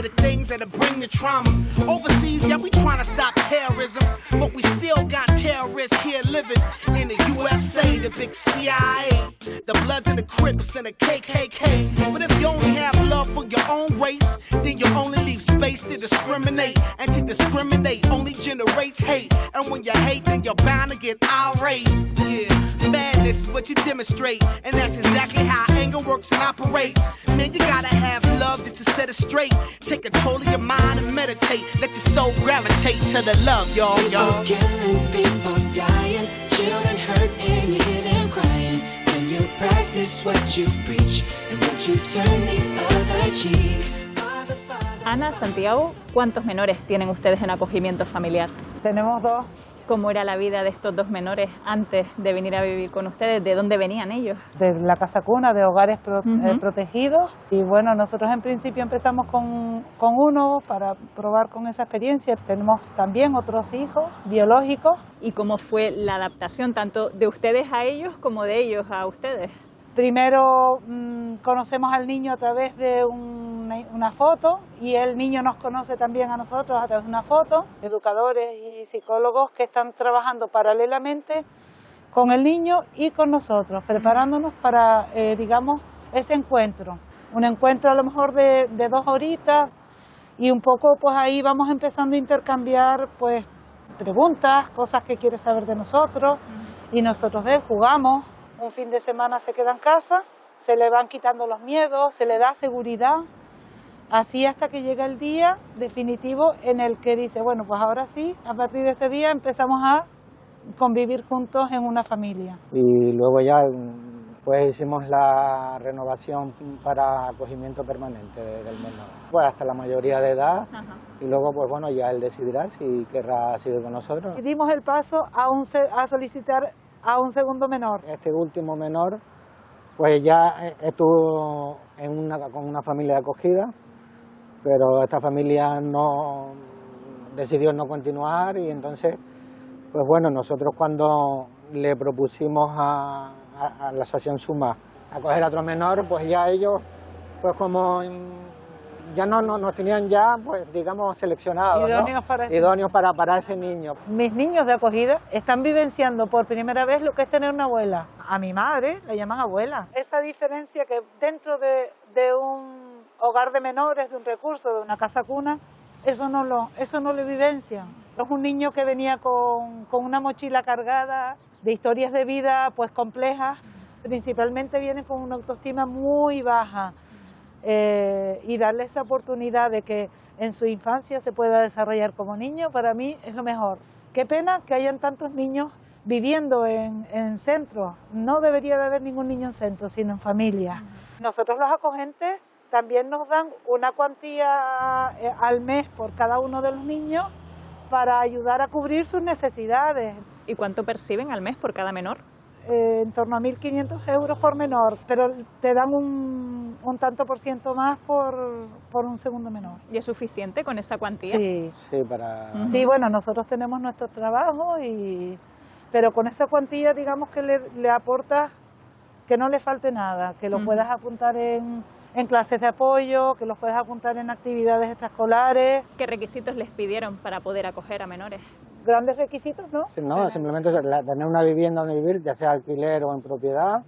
the things that'll bring the trauma. Overseas, yeah, we trying to stop terrorism, but we still got terrorists here living in the USA, the big CIA, the Bloods and the Crips and the KKK. But if you only have love for your own race, then you only leave space to discriminate. And to discriminate only generates hate. And when you hate, then you're bound to get irate. Yeah, madness is what you demonstrate. And that's exactly how anger works and operates. Man, you gotta have love just to set it straight. Take control of your mind and meditate. Let your soul gravitate to the love, y'all. People killing, people dying, children hurt and you hear them crying. When you practice what you preach and what you turn the other cheek. Ana, Santiago, ¿cuántos menores tienen ustedes en acogimiento familiar? Tenemos 2. ¿Cómo era la vida de estos 2 menores antes de venir a vivir con ustedes? ¿De dónde venían ellos? De la casa cuna, de hogares protegidos. Y bueno, nosotros en principio empezamos con uno para probar con esa experiencia. Tenemos también otros hijos biológicos. ¿Y cómo fue la adaptación tanto de ustedes a ellos como de ellos a ustedes? Primero conocemos al niño a través de una foto y el niño nos conoce también a nosotros a través de una foto. Educadores y psicólogos que están trabajando paralelamente con el niño y con nosotros, preparándonos para, digamos, ese encuentro. Un encuentro a lo mejor de 2 horitas y un poco pues ahí vamos empezando a intercambiar pues preguntas, cosas que quiere saber de nosotros y nosotros de él jugamos. Un fin de semana se queda en casa, se le van quitando los miedos, se le da seguridad, así hasta que llega el día definitivo en el que dice, bueno, pues ahora sí, a partir de este día empezamos a convivir juntos en una familia. Y luego ya pues hicimos la renovación para acogimiento permanente del menor, pues hasta la mayoría de edad. Y luego pues bueno, ya él decidirá si querrá seguir con nosotros. Y dimos el paso a solicitar a un segundo menor. Este último menor pues ya estuvo con una familia de acogida, pero esta familia decidió no continuar y entonces pues bueno, nosotros cuando le propusimos a la asociación Suma acoger a otro menor, pues ya ellos pues como ya no nos tenían ya, pues digamos, seleccionados, idóneos para ese niño. Mis niños de acogida están vivenciando por primera vez lo que es tener una abuela. A mi madre la llaman abuela. Esa diferencia que dentro de un hogar de menores, de un recurso, de una casa cuna, eso no lo vivencian. Es un niño que venía con una mochila cargada de historias de vida pues complejas, principalmente viene con una autoestima muy baja. Y darle esa oportunidad de que en su infancia se pueda desarrollar como niño, para mí es lo mejor. Qué pena que hayan tantos niños viviendo en centros. No debería de haber ningún niño en centros, sino en familias. Nosotros los acogentes también nos dan una cuantía al mes por cada uno de los niños para ayudar a cubrir sus necesidades. ¿Y cuánto perciben al mes por cada menor? En torno a 1.500 euros por menor, pero te dan un tanto por ciento más por un segundo menor. ¿Y es suficiente con esa cuantía? Sí. Sí, bueno, nosotros tenemos nuestro trabajo, pero con esa cuantía digamos que le aportas que no le falte nada, que lo puedas apuntar en clases de apoyo, que los puedas apuntar en actividades extraescolares. ¿Qué requisitos les pidieron para poder acoger a menores? Grandes requisitos, ¿no? Sí, no, simplemente tener una vivienda donde vivir, ya sea alquiler o en propiedad,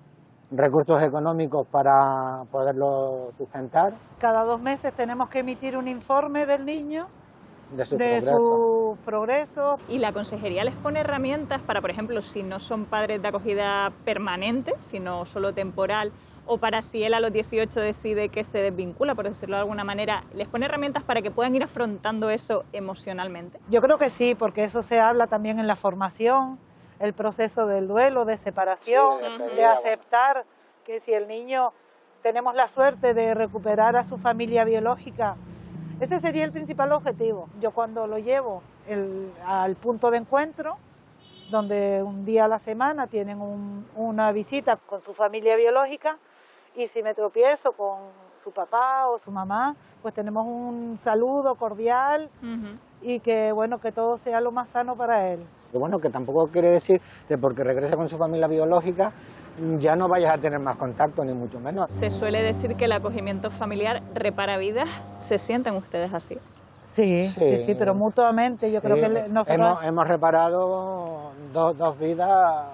recursos económicos para poderlo sustentar. Cada 2 meses tenemos que emitir un informe del niño, de su progreso. ¿Y la consejería les pone herramientas para, por ejemplo, si no son padres de acogida permanente, sino solo temporal, o para si él a los 18 decide que se desvincula, por decirlo de alguna manera, les pone herramientas para que puedan ir afrontando eso emocionalmente? Yo creo que sí, porque eso se habla también en la formación, el proceso del duelo, de separación, de aceptar que si el niño tenemos la suerte de recuperar a su familia biológica, ese sería el principal objetivo. Yo cuando lo llevo al punto de encuentro, donde un día a la semana tienen una visita con su familia biológica, y si me tropiezo con su papá o su mamá, pues tenemos un saludo cordial y que bueno, que todo sea lo más sano para él. Que bueno, que tampoco quiere decir que porque regrese con su familia biológica ya no vayas a tener más contacto, ni mucho menos. Se suele decir que el acogimiento familiar repara vidas. ¿Se sienten ustedes así? Sí, pero mutuamente. Yo creo que nosotros hemos reparado dos vidas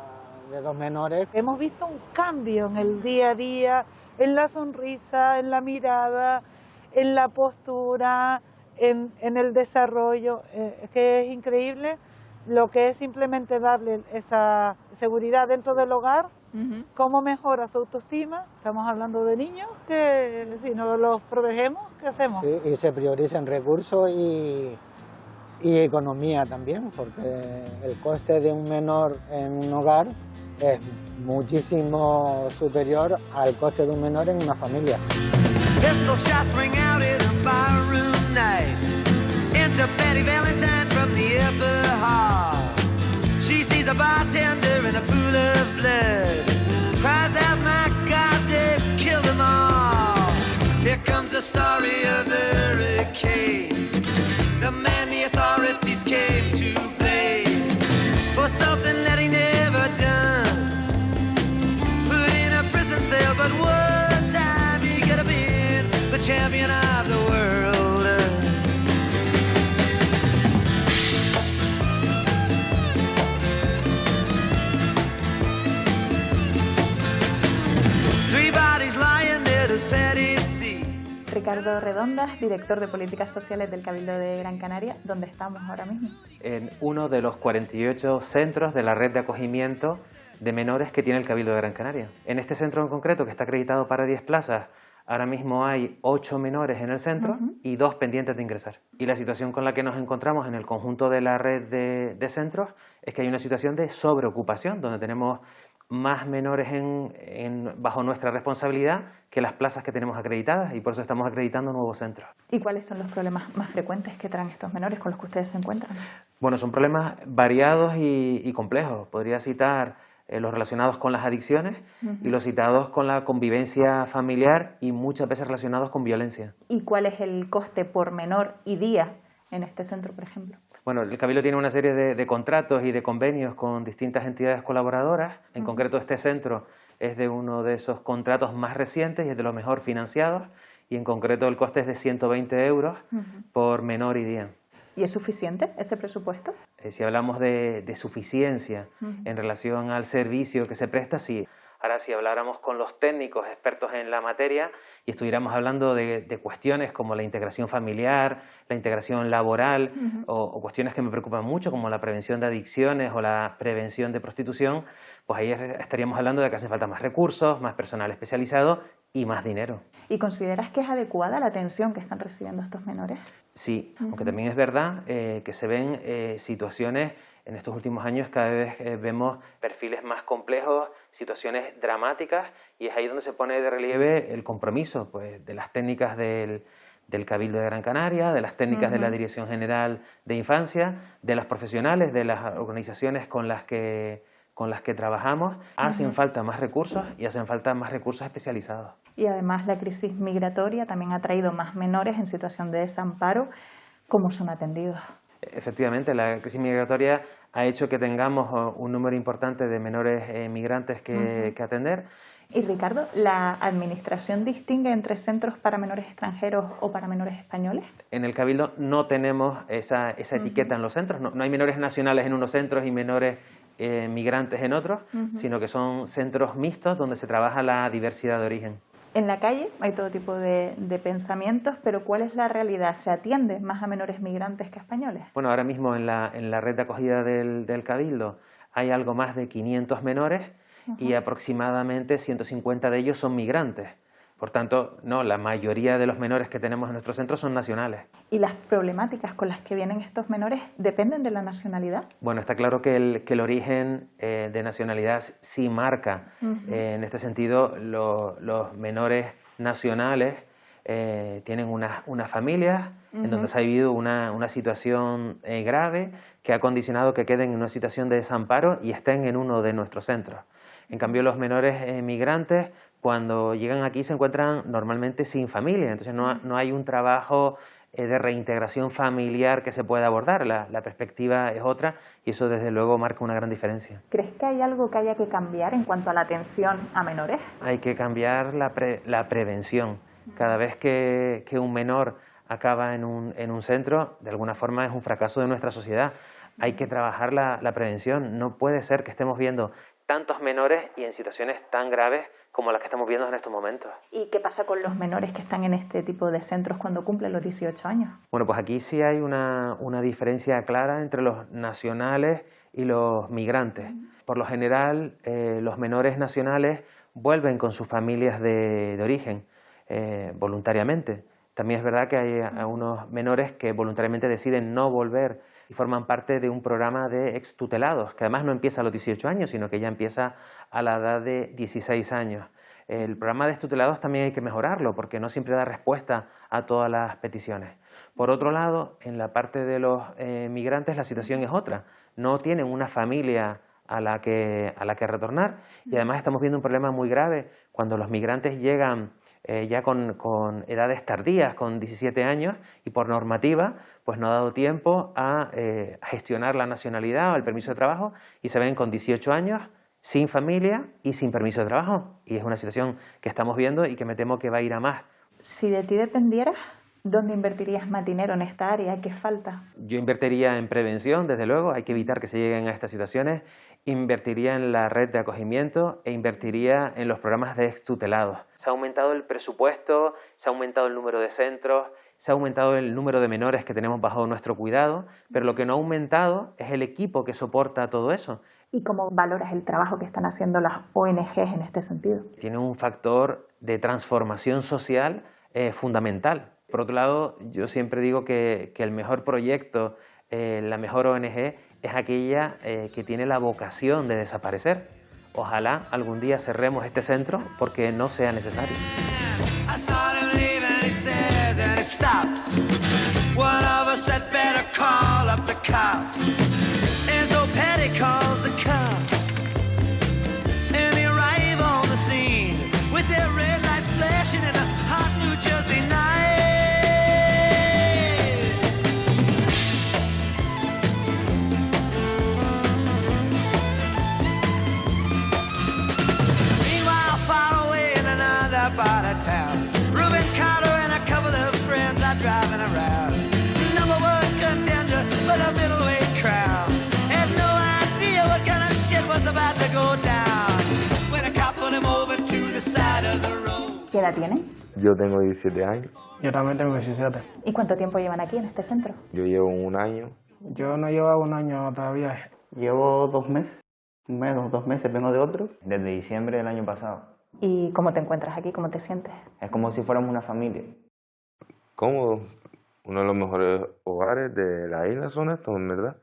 de dos menores. hemos visto un cambio en el día a día, en la sonrisa, en la mirada, en la postura, en el desarrollo, que es increíble lo que es simplemente darle esa seguridad dentro del hogar, cómo mejora su autoestima. Estamos hablando de niños que si no los protegemos, ¿qué hacemos? Sí, y se priorizan recursos y economía también, porque el coste de un menor en un hogar es muchísimo superior al coste de un menor en una familia. Pistol shots ring out in a barroom night. Enter Betty Valentine from the upper hall. She sees a bartender in a pool of blood. Cries out, my God, they've killed them all. Here comes the story of the hurricane. The man the authorities came to blame for something that he never done. Put in a prison cell, but one time he could have been the champion of the world. Three bodies lying dead as Patty C. Ricardo Redondas, director de Políticas Sociales del Cabildo de Gran Canaria. ¿Dónde estamos ahora mismo? En uno de los 48 centros de la red de acogimiento de menores que tiene el Cabildo de Gran Canaria. En este centro en concreto, que está acreditado para 10 plazas, ahora mismo hay 8 menores en el centro y 2 pendientes de ingresar. Y la situación con la que nos encontramos en el conjunto de la red de centros es que hay una situación de sobreocupación, donde tenemos más menores bajo nuestra responsabilidad que las plazas que tenemos acreditadas, y por eso estamos acreditando nuevos centros. ¿Y cuáles son los problemas más frecuentes que traen estos menores con los que ustedes se encuentran? Bueno, son problemas variados y complejos. Podría citar los relacionados con las adicciones y los citados con la convivencia familiar y muchas veces relacionados con violencia. ¿Y cuál es el coste por menor y día en este centro, por ejemplo? Bueno, el Cabildo tiene una serie de contratos y de convenios con distintas entidades colaboradoras. En concreto, este centro es de uno de esos contratos más recientes y es de los mejor financiados. Y en concreto el coste es de 120 euros por menor y día. ¿Y es suficiente ese presupuesto? Si hablamos de suficiencia en relación al servicio que se presta, sí. Ahora, si habláramos con los técnicos expertos en la materia y estuviéramos hablando de cuestiones como la integración familiar, la integración laboral o cuestiones que me preocupan mucho como la prevención de adicciones o la prevención de prostitución, pues ahí estaríamos hablando de que hace falta más recursos, más personal especializado y más dinero. ¿Y consideras que es adecuada la atención que están recibiendo estos menores? Sí, aunque también es verdad que se ven situaciones. En estos últimos años cada vez vemos perfiles más complejos, situaciones dramáticas, y es ahí donde se pone de relieve el compromiso pues, de las técnicas del Cabildo de Gran Canaria, de las técnicas de la Dirección General de Infancia, de los profesionales, de las organizaciones con las que trabajamos. Hacen falta más recursos y hacen falta más recursos especializados. Y además la crisis migratoria también ha traído más menores en situación de desamparo. ¿Cómo son atendidos? Efectivamente, la crisis migratoria ha hecho que tengamos un número importante de menores migrantes que atender. Y Ricardo, ¿la Administración distingue entre centros para menores extranjeros o para menores españoles? En el Cabildo no tenemos esa etiqueta en los centros. No hay menores nacionales en unos centros y menores migrantes en otros, sino que son centros mixtos donde se trabaja la diversidad de origen. En la calle hay todo tipo de pensamientos, pero ¿cuál es la realidad? ¿Se atiende más a menores migrantes que a españoles? Bueno, ahora mismo en la red de acogida del Cabildo hay algo más de 500 menores y aproximadamente 150 de ellos son migrantes. Por tanto, no, la mayoría de los menores que tenemos en nuestros centros son nacionales. ¿Y las problemáticas con las que vienen estos menores dependen de la nacionalidad? Bueno, está claro que el origen de nacionalidad sí marca. En este sentido, los menores nacionales tienen unas familias en donde se ha vivido una situación grave que ha condicionado que queden en una situación de desamparo y estén en uno de nuestros centros. En cambio, los menores migrantes, cuando llegan aquí, se encuentran normalmente sin familia. Entonces, no hay un trabajo de reintegración familiar que se puede abordar. La perspectiva es otra y eso desde luego marca una gran diferencia. ¿Crees que hay algo que haya que cambiar en cuanto a la atención a menores? Hay que cambiar la prevención. Cada vez que un menor acaba en un centro, de alguna forma es un fracaso de nuestra sociedad. Hay que trabajar la prevención. No puede ser que estemos viendo tantos menores y en situaciones tan graves como las que estamos viendo en estos momentos. ¿Y qué pasa con los menores que están en este tipo de centros cuando cumplen los 18 años? Bueno, pues aquí sí hay una diferencia clara entre los nacionales y los migrantes. Por lo general, los menores nacionales vuelven con sus familias de origen voluntariamente. También es verdad que hay algunos menores que voluntariamente deciden no volver y forman parte de un programa de extutelados, que además no empieza a los 18 años, sino que ya empieza a la edad de 16 años. El programa de extutelados también hay que mejorarlo, porque no siempre da respuesta a todas las peticiones. Por otro lado, en la parte de los migrantes la situación es otra. No tienen una familia a la que retornar y además estamos viendo un problema muy grave cuando los migrantes llegan ya con edades tardías, con 17 años y por normativa pues no ha dado tiempo a gestionar la nacionalidad o el permiso de trabajo y se ven con 18 años sin familia y sin permiso de trabajo y es una situación que estamos viendo y que me temo que va a ir a más. Si de ti dependiera, ¿dónde invertirías más dinero en esta área? ¿Qué falta? Yo invertiría en prevención, desde luego, hay que evitar que se lleguen a estas situaciones, invertiría en la red de acogimiento e invertiría en los programas de extutelados. Se ha aumentado el presupuesto, se ha aumentado el número de centros, se ha aumentado el número de menores que tenemos bajo nuestro cuidado, pero lo que no ha aumentado es el equipo que soporta todo eso. ¿Y cómo valoras el trabajo que están haciendo las ONGs en este sentido? Tiene un factor de transformación social fundamental. Por otro lado, yo siempre digo que el mejor proyecto, la mejor ONG, es aquella que tiene la vocación de desaparecer. Ojalá algún día cerremos este centro porque no sea necesario. I saw him leave and he says and he stops. One of us had better call up the cops. And so Patty calls the cops. And they arrive on the scene with their red lights flashing in a hot New Jersey night. Meanwhile, far away in another part of town, Reuben Carter and a couple of friends are driving around. Number one contender for the middleweight crown. Had no idea what kind of shit was about to go down when a cop pulled him over to the side of the road. ¿Qué edad tienen? Yo tengo 17 años. Yo también tengo 17. ¿Y cuánto tiempo llevan aquí en este centro? Yo llevo un año. Yo no llevo un año todavía. Llevo 2 meses, un mes o 2 meses, vengo de otro. Desde diciembre del año pasado. ¿Y cómo te encuentras aquí? ¿Cómo te sientes? Es como si fuéramos una familia. Cómodo. Uno de los mejores hogares de la isla son estos, en verdad.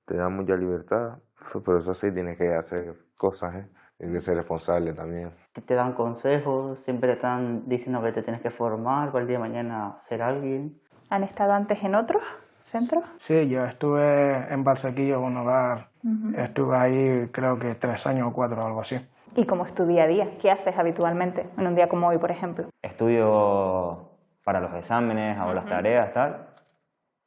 Te da mucha libertad. Pero eso sí, tienes que hacer cosas, ¿eh? Tienes que ser responsable también. Te dan consejos, siempre te están diciendo que te tienes que formar para el día de mañana ser alguien. ¿Han estado antes en otros centros? Sí, yo estuve en Barsequillo, un hogar. Estuve ahí creo que 3 años o 4 o algo así. ¿Y cómo es tu día a día? ¿Qué haces habitualmente en un día como hoy, por ejemplo? Estudio para los exámenes, hago las tareas, tal.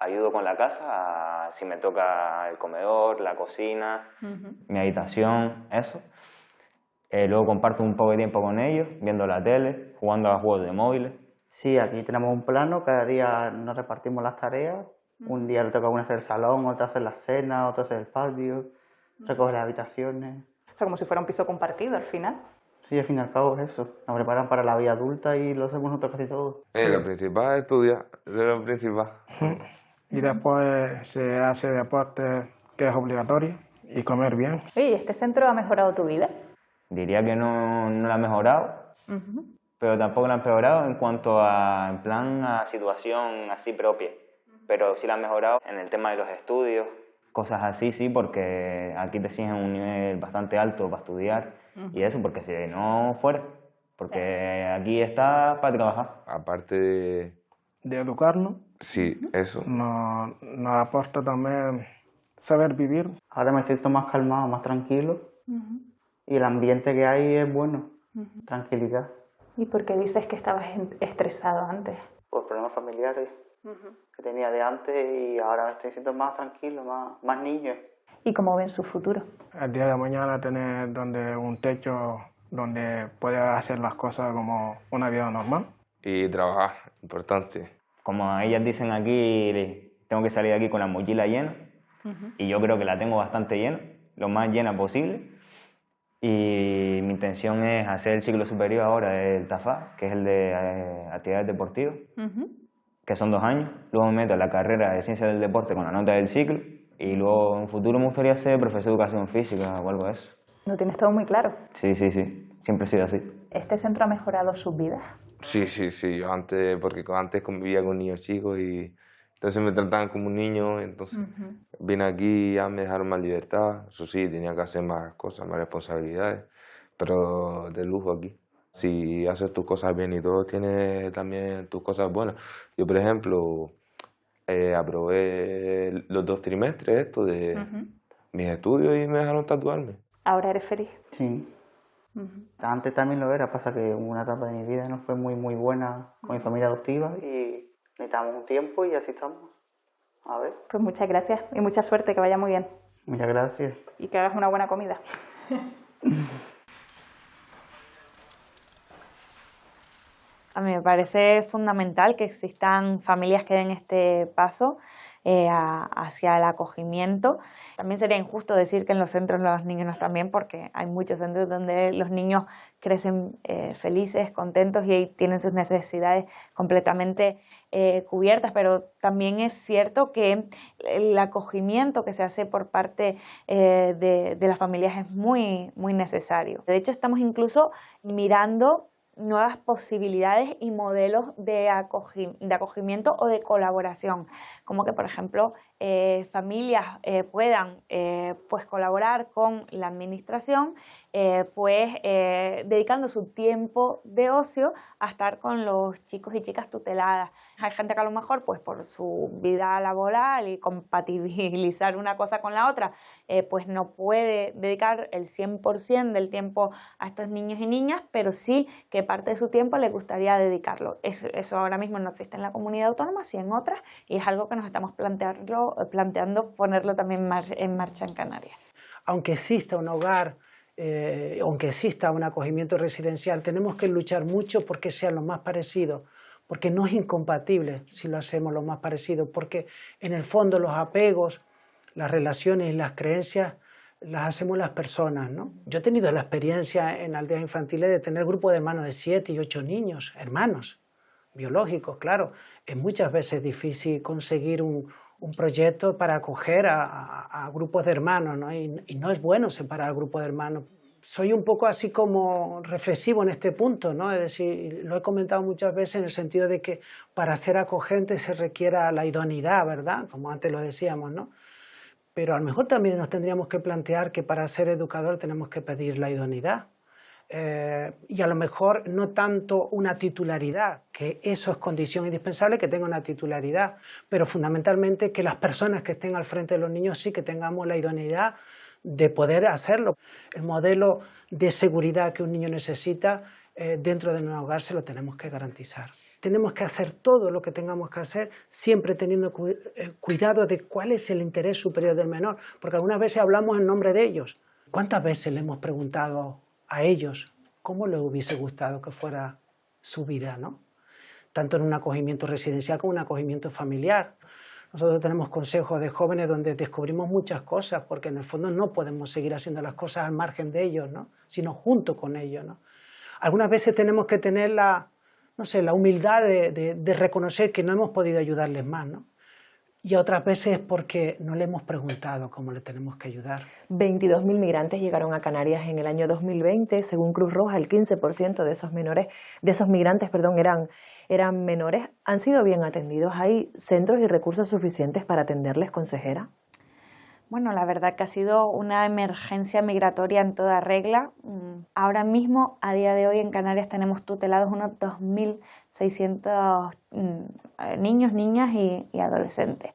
Ayudo con la casa, si me toca el comedor, la cocina, mi habitación, eso. Luego comparto un poco de tiempo con ellos, viendo la tele, jugando a juegos de móviles. Sí, aquí tenemos un plano, cada día nos repartimos las tareas. Un día le toca a uno hacer el salón, otro hacer la cena, otro hacer el patio, recoger las habitaciones. O sea, como si fuera un piso compartido al final. Sí, al fin y al cabo es eso. Nos preparan para la vida adulta y lo hacemos nosotros casi todo. Lo principal es estudiar, eso es lo principal. Y después se hace deporte que es obligatorio y comer bien. Oye, ¿y este centro ha mejorado tu vida? Diría que no la ha mejorado, pero tampoco la ha empeorado en cuanto a, en plan, a situación así propia. Pero sí la ha mejorado en el tema de los estudios, cosas así, sí, porque aquí te exigen un nivel bastante alto para estudiar y eso, porque si no fuera, porque aquí estás para trabajar. Aparte de educarnos, sí, eso. Nos aporta también saber vivir. Ahora me siento más calmado, más tranquilo y el ambiente que hay es bueno, tranquilidad. ¿Y por qué dices que estabas estresado antes? Por problemas familiares. que tenía de antes, y ahora me estoy sintiendo más tranquilo, más niño. ¿Y cómo ven su futuro? El día de mañana tener un techo donde pueda hacer las cosas como una vida normal. Y trabajar, importante. Como ellas dicen aquí, tengo que salir de aquí con la mochila llena, y yo creo que la tengo bastante llena, lo más llena posible. Y mi intención es hacer el ciclo superior ahora del TAFA, que es el de actividades deportivas, que son 2 años. Luego me meto en la carrera de Ciencias del Deporte con la nota del ciclo, y luego en un futuro me gustaría ser profesor de Educación Física o algo de eso. ¿Lo tienes todo muy claro? Sí, siempre he sido así. ¿Este centro ha mejorado sus vidas? Sí, yo porque antes convivía con niños chicos y entonces me trataban como un niño, entonces vine aquí y ya me dejaron más libertad. Eso sí, tenía que hacer más cosas, más responsabilidades, pero de lujo aquí. Si haces tus cosas bien y todo, tienes también tus cosas buenas. Yo, por ejemplo, aprobé los 2 trimestres de mis estudios y me dejaron tatuarme. ¿Ahora eres feliz? Sí. Antes también lo era, pasa que una etapa de mi vida no fue muy buena con mi familia adoptiva y necesitamos un tiempo y así estamos. A ver. Pues muchas gracias y mucha suerte, que vaya muy bien. Muchas gracias. Y que hagas una buena comida. A mí me parece fundamental que existan familias que den este paso hacia el acogimiento. También sería injusto decir que en los centros los niños no están bien, porque hay muchos centros donde los niños crecen felices, contentos y tienen sus necesidades completamente cubiertas, pero también es cierto que el acogimiento que se hace por parte de las familias es muy necesario. De hecho, estamos incluso mirando nuevas posibilidades y modelos de acogimiento o de colaboración, como que, por ejemplo, familias puedan pues colaborar con la administración, dedicando su tiempo de ocio a estar con los chicos y chicas tuteladas. Hay gente que a lo mejor, pues por su vida laboral y compatibilizar una cosa con la otra, pues no puede dedicar el 100% del tiempo a estos niños y niñas, pero sí que parte de su tiempo le gustaría dedicarlo. Eso ahora mismo no existe en la comunidad autónoma, sí en otras, y es algo que nos estamos planteando ponerlo también en marcha en Canarias. Aunque exista un hogar, aunque exista un acogimiento residencial, tenemos que luchar mucho porque sea lo más parecido, porque no es incompatible si lo hacemos lo más parecido, porque en el fondo los apegos, las relaciones y las creencias las hacemos las personas, ¿no? Yo he tenido la experiencia en aldeas infantiles de tener grupos de hermanos de 7 y 8 niños, hermanos, biológicos, claro. Es muchas veces difícil conseguir un proyecto para acoger a grupos de hermanos, ¿no? Y no es bueno separar grupos de hermanos. Soy un poco así como reflexivo en este punto, ¿no? Es decir, lo he comentado muchas veces en el sentido de que para ser acogente se requiera la idoneidad, ¿verdad? Como antes lo decíamos, ¿no? Pero a lo mejor también nos tendríamos que plantear que para ser educador tenemos que pedir la idoneidad. Y a lo mejor no tanto una titularidad, que eso es condición indispensable, que tenga una titularidad, pero fundamentalmente que las personas que estén al frente de los niños sí que tengamos la idoneidad de poder hacerlo. El modelo de seguridad que un niño necesita dentro de nuestro hogar se lo tenemos que garantizar. Tenemos que hacer todo lo que tengamos que hacer, siempre teniendo cuidado de cuál es el interés superior del menor, porque algunas veces hablamos en nombre de ellos. ¿Cuántas veces le hemos preguntado a ellos cómo les hubiese gustado que fuera su vida, ¿no? Tanto en un acogimiento residencial como en un acogimiento familiar? Nosotros tenemos consejos de jóvenes donde descubrimos muchas cosas, porque en el fondo no podemos seguir haciendo las cosas al margen de ellos, ¿no? Sino junto con ellos, ¿no? Algunas veces tenemos que tener la humildad de reconocer que no hemos podido ayudarles más, ¿no? Y otras veces porque no le hemos preguntado cómo le tenemos que ayudar. 22.000 migrantes llegaron a Canarias en el año 2020. Según Cruz Roja, el 15% de esos migrantes eran menores. ¿Han sido bien atendidos? ¿Hay centros y recursos suficientes para atenderles, consejera? Bueno, la verdad que ha sido una emergencia migratoria en toda regla. Ahora mismo, a día de hoy, en Canarias tenemos tutelados unos 2.600 niños, niñas y adolescentes.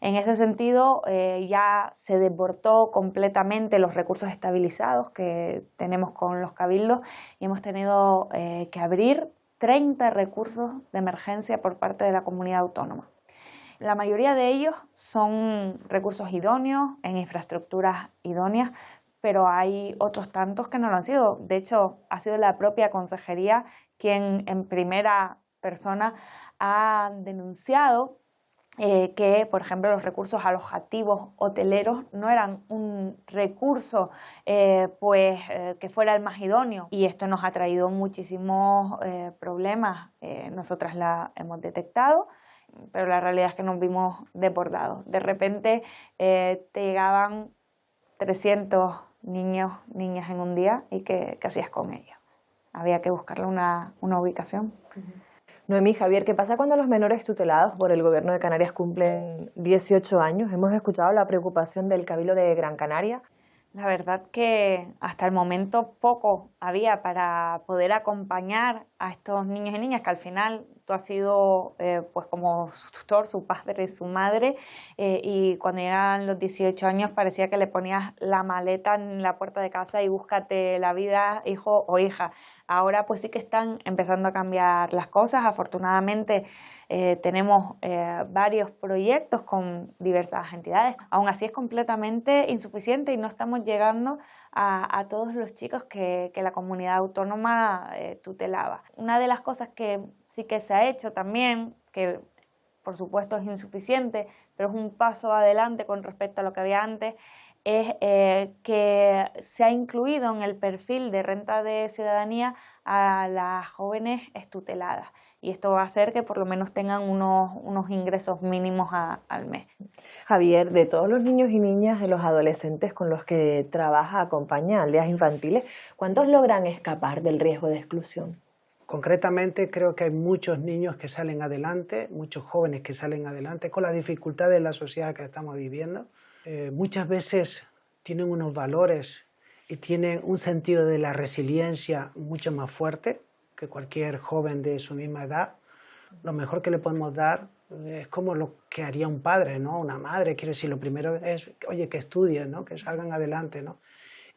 En ese sentido, ya se desbordó completamente los recursos estabilizados que tenemos con los cabildos y hemos tenido que abrir 30 recursos de emergencia por parte de la comunidad autónoma. La mayoría de ellos son recursos idóneos, en infraestructuras idóneas, pero hay otros tantos que no lo han sido. De hecho, ha sido la propia consejería quien en primera persona ha denunciado que, por ejemplo, los recursos alojativos hoteleros no eran un recurso que fuera el más idóneo, y esto nos ha traído muchísimos problemas. Nosotras la hemos detectado, pero la realidad es que nos vimos desbordados. De repente te llegaban 300 niños, niñas en un día, y ¿qué hacías con ellos? Había que buscarle una ubicación. Noemí, Javier, ¿qué pasa cuando los menores tutelados por el Gobierno de Canarias cumplen 18 años? Hemos escuchado la preocupación del Cabildo de Gran Canaria. La verdad que hasta el momento poco había para poder acompañar a estos niños y niñas, que al final tú has sido pues como su tutor, su padre y su madre, y cuando llegan los 18 años parecía que le ponías la maleta en la puerta de casa y búscate la vida, hijo o hija. Ahora pues sí que están empezando a cambiar las cosas. Afortunadamente tenemos varios proyectos con diversas entidades. Aún así es completamente insuficiente y no estamos llegando a todos los chicos que la comunidad autónoma tutelaba. Una de las cosas que sí que se ha hecho también, que por supuesto es insuficiente, pero es un paso adelante con respecto a lo que había antes, es que se ha incluido en el perfil de renta de ciudadanía a las jóvenes tuteladas. Y esto va a hacer que por lo menos tengan unos ingresos mínimos al mes. Javier, de todos los niños y niñas, de los adolescentes con los que trabaja, acompaña aldeas infantiles, ¿cuántos logran escapar del riesgo de exclusión? Concretamente creo que hay muchos niños que salen adelante, muchos jóvenes que salen adelante con las dificultades de la sociedad que estamos viviendo. Muchas veces tienen unos valores y tienen un sentido de la resiliencia mucho más fuerte que cualquier joven de su misma edad. Lo mejor que le podemos dar es como lo que haría un padre, ¿no? Una madre. Quiero decir, lo primero es, oye, que estudien, ¿no? Que salgan adelante, ¿no?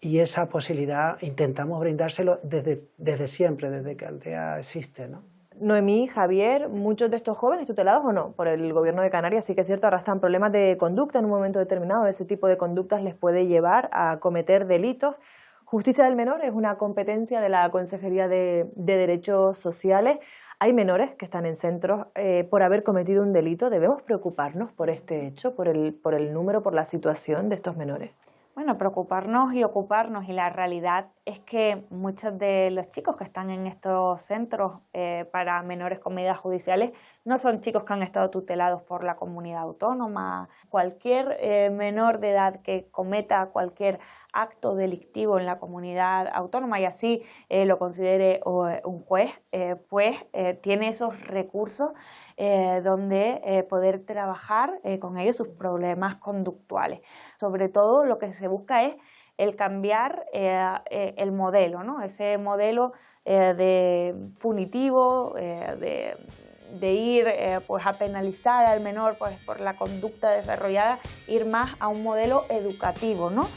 Y esa posibilidad intentamos brindárselo desde siempre, desde que Aldea existe, ¿no? Noemí, Javier, muchos de estos jóvenes tutelados o no por el Gobierno de Canarias, sí que es cierto, arrastran problemas de conducta en un momento determinado. Ese tipo de conductas les puede llevar a cometer delitos. Justicia del menor es una competencia de la Consejería de Derechos Sociales. Hay menores que están en centros por haber cometido un delito. ¿Debemos preocuparnos por este hecho, por el número, por la situación de estos menores? Bueno, preocuparnos y ocuparnos, y la realidad es que muchos de los chicos que están en estos centros para menores con medidas judiciales no son chicos que han estado tutelados por la comunidad autónoma. Cualquier menor de edad que cometa cualquier acto delictivo en la comunidad autónoma y así lo considere un juez, tiene esos recursos donde poder trabajar con ellos sus problemas conductuales. Sobre todo lo que se busca es el cambiar el modelo, ¿no? Ese modelo de punitivo, de ir pues a penalizar al menor pues, por la conducta desarrollada, ir más a un modelo educativo, ¿no?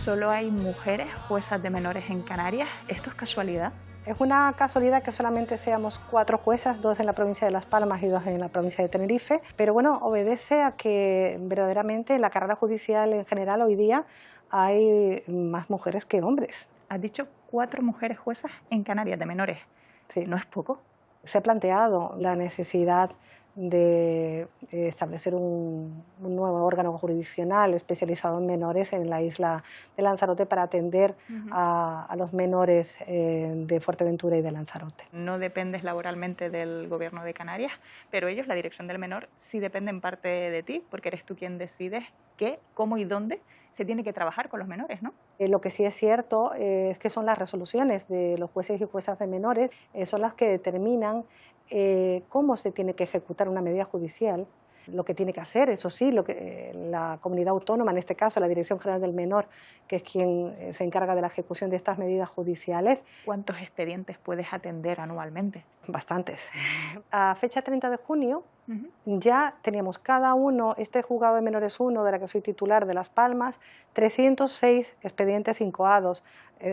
Solo hay mujeres juezas de menores en Canarias. ¿Esto es casualidad? Es una casualidad que solamente seamos 4 juezas, 2 en la provincia de Las Palmas y 2 en la provincia de Tenerife, pero bueno, obedece a que verdaderamente en la carrera judicial en general hoy día hay más mujeres que hombres. Has dicho 4 mujeres juezas en Canarias de menores. Sí. ¿No es poco? Se ha planteado la necesidad de establecer un nuevo órgano jurisdiccional especializado en menores en la isla de Lanzarote para atender a los menores de Fuerteventura y de Lanzarote. No dependes laboralmente del Gobierno de Canarias, pero ellos, la Dirección del Menor, sí depende en parte de ti, porque eres tú quien decides qué, cómo y dónde se tiene que trabajar con los menores, ¿no? Lo que sí es cierto es que son las resoluciones de los jueces y juezas de menores, son las que determinan cómo se tiene que ejecutar una medida judicial, lo que tiene que hacer, eso sí, lo que la comunidad autónoma, en este caso la Dirección General del Menor, que es quien se encarga de la ejecución de estas medidas judiciales. ¿Cuántos expedientes puedes atender anualmente? Bastantes. A fecha 30 de junio ya teníamos cada uno, este juzgado de menores 1, de la que soy titular de Las Palmas, 306 expedientes incoados.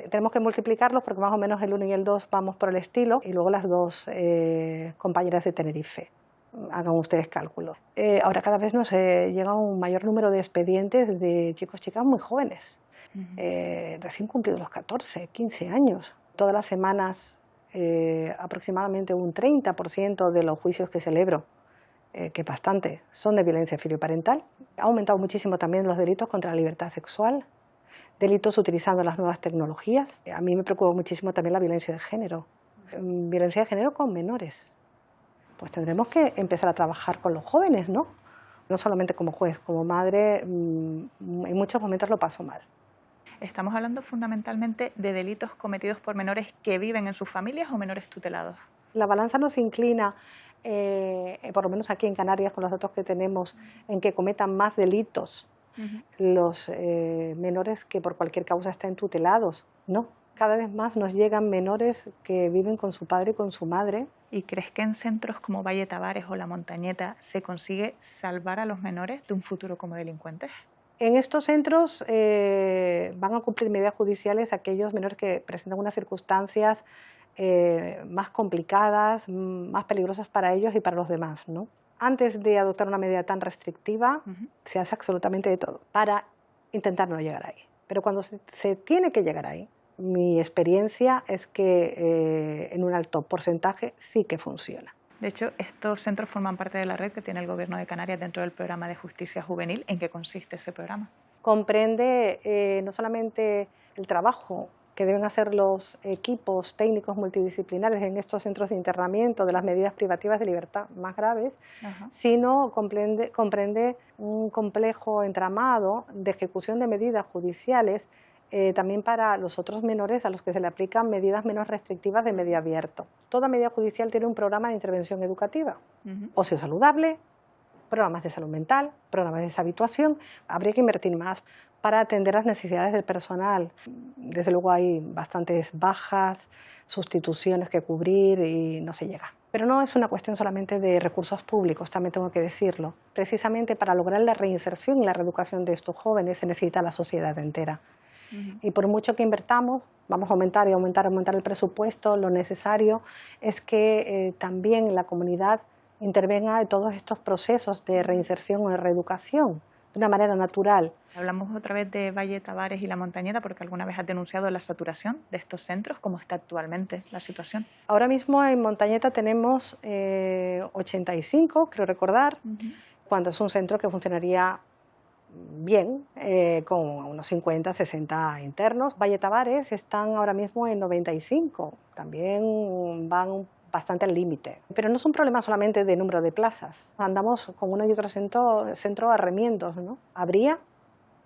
Tenemos que multiplicarlos porque más o menos el 1 y el 2 vamos por el estilo, y luego las dos compañeras de Tenerife. Hagan ustedes cálculos. Ahora cada vez nos llega un mayor número de expedientes de chicos y chicas muy jóvenes, recién cumplidos los 14, 15 años. Todas las semanas aproximadamente un 30% de los juicios que celebro, que es bastante, son de violencia filioparental. Ha aumentado muchísimo también los delitos contra la libertad sexual, delitos utilizando las nuevas tecnologías. A mí me preocupa muchísimo también la violencia de género, violencia de género con menores. Pues tendremos que empezar a trabajar con los jóvenes, ¿no? No solamente como juez, como madre, en muchos momentos lo paso mal. ¿Estamos hablando fundamentalmente de delitos cometidos por menores que viven en sus familias o menores tutelados? La balanza nos inclina, por lo menos aquí en Canarias, con los datos que tenemos, en que cometan más delitos los menores que por cualquier causa estén tutelados. No, cada vez más nos llegan menores que viven con su padre y con su madre. ¿Y crees que en centros como Valle Tavares o La Montañeta se consigue salvar a los menores de un futuro como delincuentes? En estos centros van a cumplir medidas judiciales aquellos menores que presentan unas circunstancias más complicadas, más peligrosas para ellos y para los demás, ¿no? Antes de adoptar una medida tan restrictiva, se hace absolutamente de todo para intentar no llegar ahí. Pero cuando se tiene que llegar ahí, mi experiencia es que en un alto porcentaje sí que funciona. De hecho, estos centros forman parte de la red que tiene el Gobierno de Canarias dentro del programa de justicia juvenil. ¿En qué consiste ese programa? Comprende no solamente el trabajo que deben hacer los equipos técnicos multidisciplinares en estos centros de internamiento de las medidas privativas de libertad más graves, sino comprende un complejo entramado de ejecución de medidas judiciales también para los otros menores a los que se le aplican medidas menos restrictivas de medio abierto. Toda medida judicial tiene un programa de intervención educativa, ocio saludable, programas de salud mental, programas de deshabituación. Habría que invertir más para atender las necesidades del personal. Desde luego hay bastantes bajas, sustituciones que cubrir y no se llega. Pero no es una cuestión solamente de recursos públicos, también tengo que decirlo. Precisamente para lograr la reinserción y la reeducación de estos jóvenes se necesita la sociedad entera. Y por mucho que invertamos, vamos a aumentar y aumentar el presupuesto, lo necesario es que también la comunidad intervenga en todos estos procesos de reinserción o de reeducación de una manera natural. Hablamos otra vez de Valle Tavares y La Montañeta porque alguna vez has denunciado la saturación de estos centros. ¿Cómo está actualmente la situación? Ahora mismo en Montañeta tenemos 85, creo recordar, cuando es un centro que funcionaría bien, con unos 50, 60 internos. Valle Tavares están ahora mismo en 95, también van bastante al límite. Pero no es un problema solamente de número de plazas. Andamos con uno y otro centro a remiendos, ¿no? Habría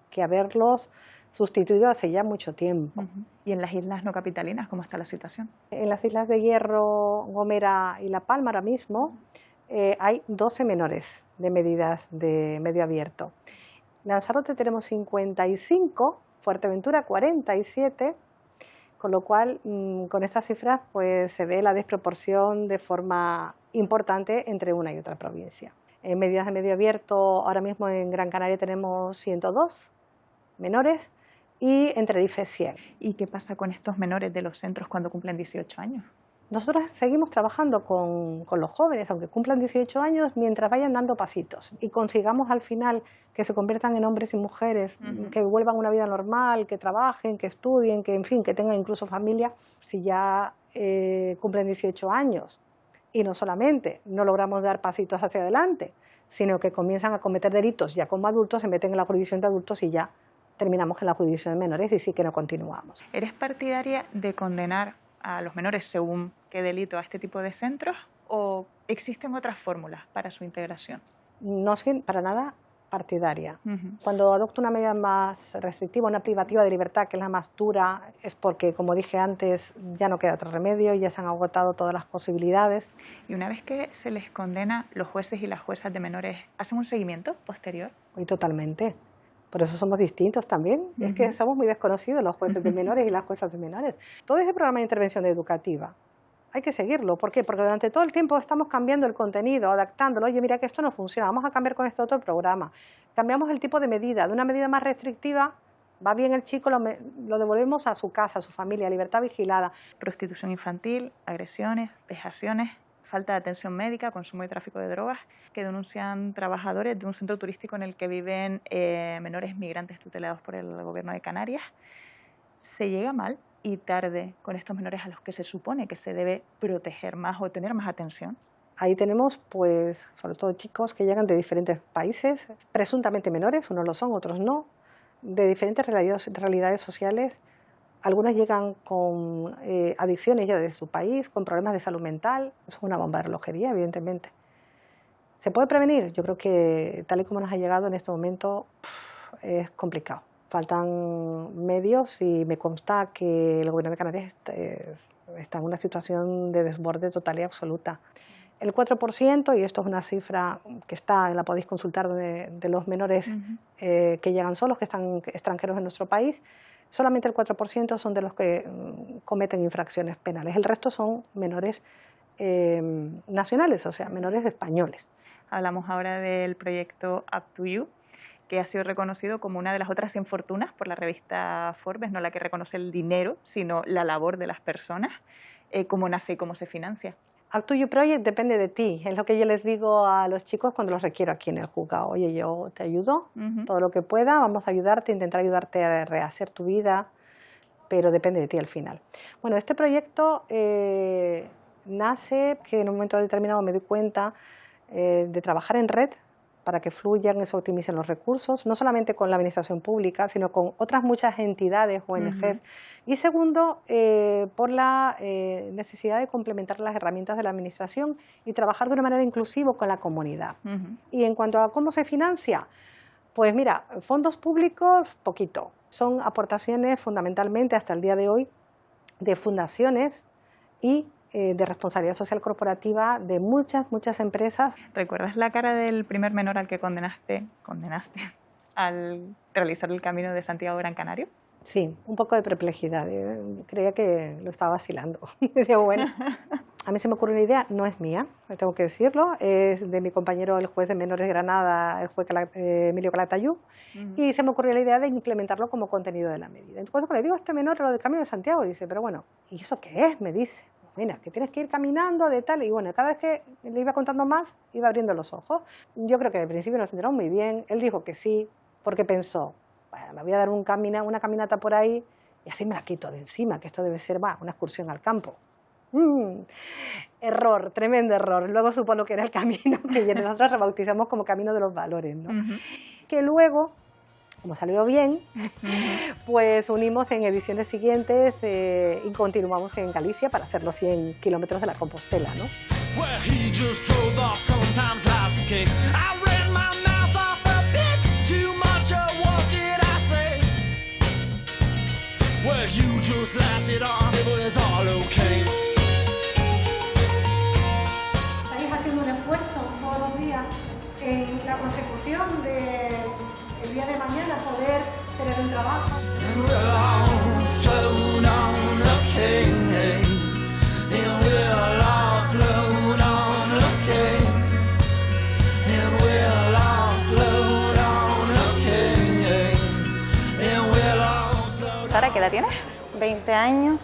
que haberlos sustituido hace ya mucho tiempo. ¿Y en las islas no capitalinas cómo está la situación? En las islas de Hierro, Gomera y La Palma ahora mismo hay 12 menores de medidas de medio abierto. Lanzarote tenemos 55, Fuerteventura 47, con lo cual con estas cifras pues se ve la desproporción de forma importante entre una y otra provincia. En medidas de medio abierto ahora mismo en Gran Canaria tenemos 102 menores y en Tenerife 100. ¿Y qué pasa con estos menores de los centros cuando cumplen 18 años? Nosotros seguimos trabajando con los jóvenes, aunque cumplan 18 años, mientras vayan dando pasitos y consigamos al final que se conviertan en hombres y mujeres, que vuelvan a una vida normal, que trabajen, que estudien, que en fin, que tengan incluso familia, si ya cumplen 18 años. Y no solamente no logramos dar pasitos hacia adelante, sino que comienzan a cometer delitos ya como adultos, se meten en la jurisdicción de adultos y ya terminamos en la jurisdicción de menores y sí que no continuamos. ¿Eres partidaria de condenar a los menores según qué delito a este tipo de centros o existen otras fórmulas para su integración? No soy para nada partidaria. Cuando adopto una medida más restrictiva, una privativa de libertad, que es la más dura, es porque, como dije antes, ya no queda otro remedio, ya se han agotado todas las posibilidades. Y una vez que se les condena, los jueces y las juezas de menores hacen un seguimiento posterior. Y totalmente. Por eso somos distintos también. Es que somos muy desconocidos los jueces de menores y las juezas de menores. Todo ese programa de intervención educativa hay que seguirlo. ¿Por qué? Porque durante todo el tiempo estamos cambiando el contenido, adaptándolo. Oye, mira que esto no funciona, vamos a cambiar con este otro programa. Cambiamos el tipo de medida. De una medida más restrictiva, va bien el chico, lo devolvemos a su casa, a su familia, libertad vigilada. Prostitución infantil, agresiones, vejaciones, falta de atención médica, consumo y tráfico de drogas, que denuncian trabajadores de un centro turístico en el que viven menores migrantes tutelados por el Gobierno de Canarias. Se llega mal y tarde con estos menores a los que se supone que se debe proteger más o tener más atención. Ahí tenemos, pues, sobre todo chicos que llegan de diferentes países, presuntamente menores, unos lo son, otros no, de diferentes realidades sociales. Algunos llegan con adicciones ya de su país, con problemas de salud mental. Eso es una bomba de relojería, evidentemente. ¿Se puede prevenir? Yo creo que tal y como nos ha llegado en este momento es complicado. Faltan medios y me consta que el Gobierno de Canarias está en una situación de desborde total y absoluta. El 4%, y esto es una cifra que la podéis consultar de los menores que llegan solos, que están extranjeros en nuestro país, solamente el 4% son de los que cometen infracciones penales. El resto son menores nacionales, o sea, menores españoles. Hablamos ahora del proyecto Up to You, que ha sido reconocido como una de las otras infortunas por la revista Forbes, no la que reconoce el dinero, sino la labor de las personas. ¿Cómo nace y cómo se financia? Up to You Project depende de ti, es lo que yo les digo a los chicos cuando los requiero aquí en el juzgado. Oye, yo te ayudo todo lo que pueda, vamos a ayudarte, intentar ayudarte a rehacer tu vida, pero depende de ti al final. Bueno, este proyecto nace que en un momento determinado me doy cuenta de trabajar en red para que fluyan y se optimicen los recursos, no solamente con la administración pública, sino con otras muchas entidades, ONGs. Y segundo, por la necesidad de complementar las herramientas de la administración y trabajar de una manera inclusiva con la comunidad. Y en cuanto a cómo se financia, pues mira, fondos públicos, poquito. Son aportaciones fundamentalmente hasta el día de hoy de fundaciones y de responsabilidad social corporativa de muchas empresas. ¿Recuerdas la cara del primer menor al que condenaste al realizar el camino de Santiago a Gran Canaria? Sí, un poco de perplejidad. Creía que lo estaba vacilando. Digo, bueno, a mí se me ocurre una idea, no es mía, tengo que decirlo, es de mi compañero, el juez de menores de Granada, el juez Emilio Calatayud, y se me ocurrió la idea de implementarlo como contenido de la medida. Entonces, cuando le digo a este menor lo del camino de Santiago, dice, pero bueno, ¿y eso qué es? Me dice. Mira, que tienes que ir caminando de tal, y bueno, cada vez que le iba contando más, iba abriendo los ojos. Yo creo que al principio nos enteraron muy bien, él dijo que sí, porque pensó, bueno, me voy a dar una caminata por ahí, y así me la quito de encima, que esto debe ser una excursión al campo. Error, tremendo error. Luego supo lo que era el camino, que nosotros rebautizamos como Camino de los Valores, ¿no? Que luego, como salió bien, pues unimos en ediciones siguientes y continuamos en Galicia para hacer los 100 kilómetros de la Compostela, ¿no? Estáis haciendo un esfuerzo todos los días en la consecución de el día de mañana poder tener un trabajo. Sara, ¿qué edad tienes? 20 años.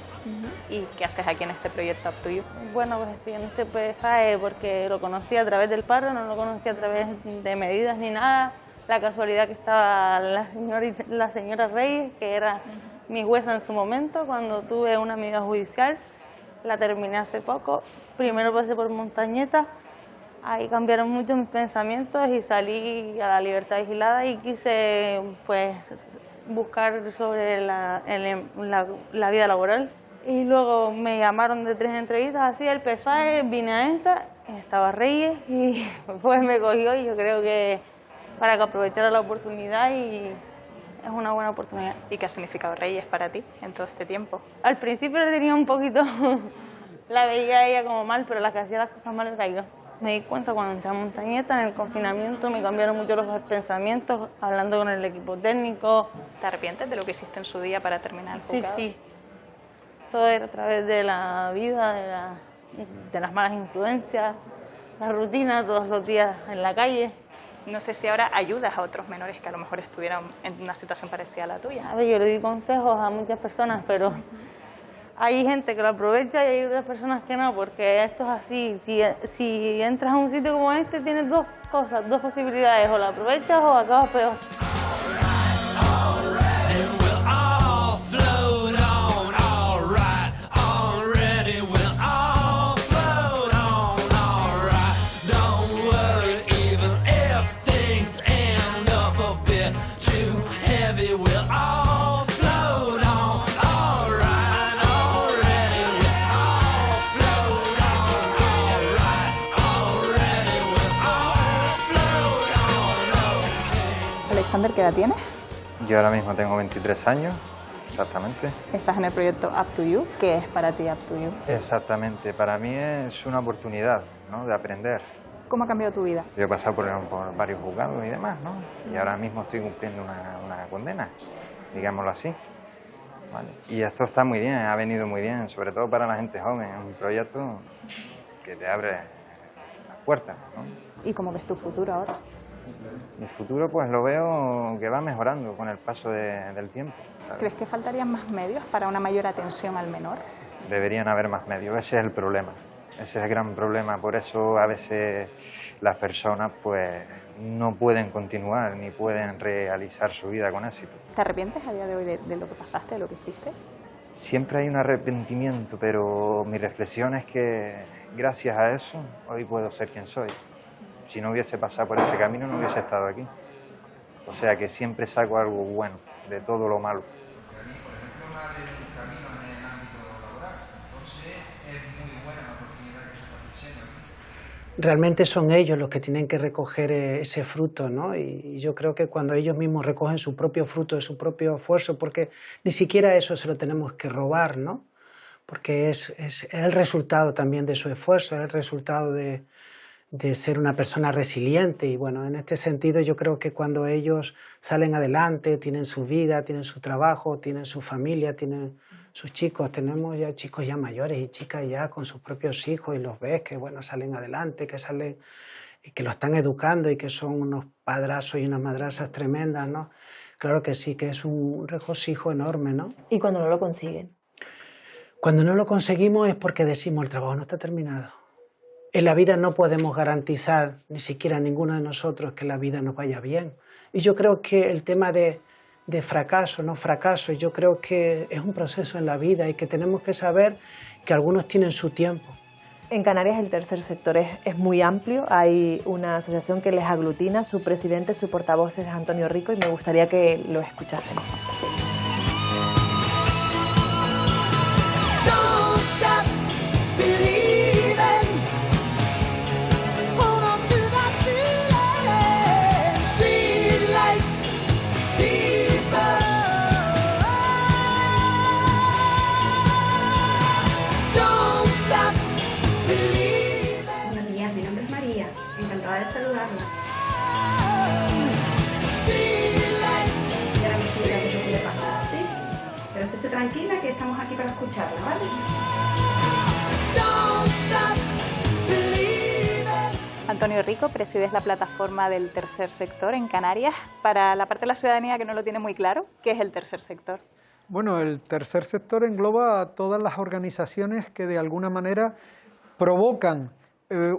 ¿Y qué haces aquí en este proyecto Up to You? Bueno, pues estoy en este PFAE porque lo conocí a través del paro, no lo conocí a través de medidas ni nada. La casualidad que estaba la señora Reyes, que era mi jueza en su momento, cuando tuve una medida judicial, La terminé hace poco. Primero pasé por Montañeta. Ahí cambiaron mucho mis pensamientos y salí a la libertad vigilada y quise pues buscar sobre la vida laboral. Y luego me llamaron de 3 entrevistas así al PFAE, vine a esta, estaba Reyes y pues me cogió y yo creo que para que aprovechara la oportunidad y es una buena oportunidad. ¿Y qué ha significado Reyes para ti en todo este tiempo? Al principio le tenía un poquito, la veía a ella como mal, pero la que hacía las cosas mal era yo. Me di cuenta cuando entré a Montañeta, en el confinamiento, me cambiaron mucho los pensamientos, hablando con el equipo técnico. ¿Te arrepientes de lo que hiciste en su día para terminar el juzgado? Sí, sí. Todo era a través de la vida, de las malas influencias, la rutina, todos los días en la calle. No sé si ahora ayudas a otros menores que a lo mejor estuvieran en una situación parecida a la tuya. A ver, yo le di consejos a muchas personas, pero hay gente que lo aprovecha y hay otras personas que no, porque esto es así. Si entras a un sitio como este, tienes dos cosas, dos posibilidades, o lo aprovechas o acabas peor. Alexander, ¿qué edad tienes? Yo ahora mismo tengo 23 años, exactamente. Estás en el proyecto Up to You. ¿Qué es para ti Up to You? Exactamente, para mí es una oportunidad, ¿no?, de aprender. ¿Cómo ha cambiado tu vida? Yo he pasado por varios juzgados y demás, ¿no? Y ahora mismo estoy cumpliendo una condena, digámoslo así. ¿Vale? Y esto está muy bien, ha venido muy bien, sobre todo para la gente joven. Es un proyecto que te abre las puertas, ¿no? ¿Y cómo ves tu futuro ahora? Mi futuro pues lo veo que va mejorando con el paso del tiempo. ¿Sabes? ¿Crees que faltarían más medios para una mayor atención al menor? Deberían haber más medios, ese es el problema. Ese es el gran problema, por eso a veces las personas pues no pueden continuar ni pueden realizar su vida con éxito. ¿Te arrepientes a día de hoy de lo que pasaste, de lo que hiciste? Siempre hay un arrepentimiento, pero mi reflexión es que gracias a eso hoy puedo ser quien soy. Si no hubiese pasado por ese camino no hubiese estado aquí. O sea que siempre saco algo bueno de todo lo malo. Realmente son ellos los que tienen que recoger ese fruto, ¿no? Y yo creo que cuando ellos mismos recogen su propio fruto de su propio esfuerzo, porque ni siquiera eso se lo tenemos que robar, ¿no? Porque es el resultado también de su esfuerzo, es el resultado de ser una persona resiliente. Y bueno, en este sentido yo creo que cuando ellos salen adelante, tienen su vida, tienen su trabajo, tienen su familia, tienen sus chicos, tenemos ya chicos ya mayores y chicas ya con sus propios hijos y los ves que bueno, salen adelante, que salen y que lo están educando y que son unos padrazos y unas madrasas tremendas, ¿no? Claro que sí, que es un regocijo enorme, ¿no? ¿Y cuando no lo consiguen? Cuando no lo conseguimos es porque decimos el trabajo no está terminado. En la vida no podemos garantizar, ni siquiera ninguno de nosotros, que la vida nos vaya bien. Y yo creo que el tema de fracaso, no fracaso, yo creo que es un proceso en la vida y que tenemos que saber que algunos tienen su tiempo. En Canarias el tercer sector es muy amplio, hay una asociación que les aglutina, su presidente, su portavoz es Antonio Rico y me gustaría que lo escuchasen. Tranquila, que estamos aquí para escucharla, ¿vale? Antonio Rico, presides la plataforma del tercer sector en Canarias. Para la parte de la ciudadanía que no lo tiene muy claro, ¿qué es el tercer sector? Bueno, el tercer sector engloba a todas las organizaciones que de alguna manera provocan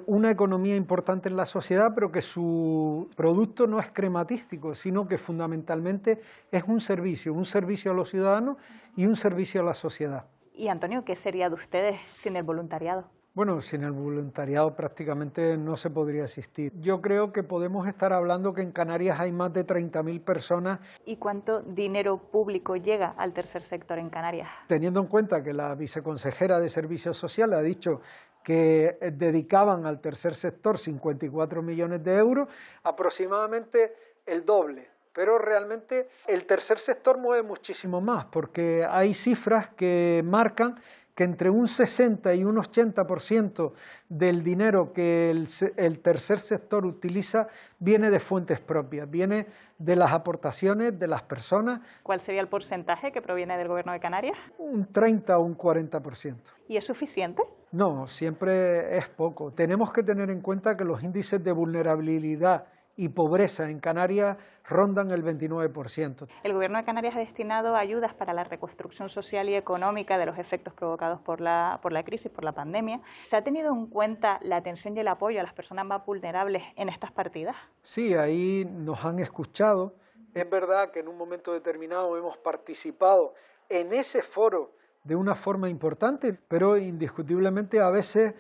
una economía importante en la sociedad, pero que su producto no es crematístico, sino que fundamentalmente es un servicio a los ciudadanos y un servicio a la sociedad. Y Antonio, ¿qué sería de ustedes sin el voluntariado? Bueno, sin el voluntariado prácticamente no se podría existir. Yo creo que podemos estar hablando que en Canarias hay más de 30.000 personas. ¿Y cuánto dinero público llega al tercer sector en Canarias? Teniendo en cuenta que la viceconsejera de Servicios Sociales ha dicho que dedicaban al tercer sector 54 millones de euros, aproximadamente el doble. Pero realmente el tercer sector mueve muchísimo más, porque hay cifras que marcan que entre un 60 y un 80% del dinero que el tercer sector utiliza viene de fuentes propias, viene de las aportaciones de las personas. ¿Cuál sería el porcentaje que proviene del Gobierno de Canarias? Un 30 o un 40%. ¿Y es suficiente? No, siempre es poco. Tenemos que tener en cuenta que los índices de vulnerabilidad y pobreza en Canarias rondan el 29%. El Gobierno de Canarias ha destinado ayudas para la reconstrucción social y económica de los efectos provocados por la crisis, por la pandemia. ¿Se ha tenido en cuenta la atención y el apoyo a las personas más vulnerables en estas partidas? Sí, ahí nos han escuchado. Es verdad que en un momento determinado hemos participado en ese foro de una forma importante, pero indiscutiblemente a veces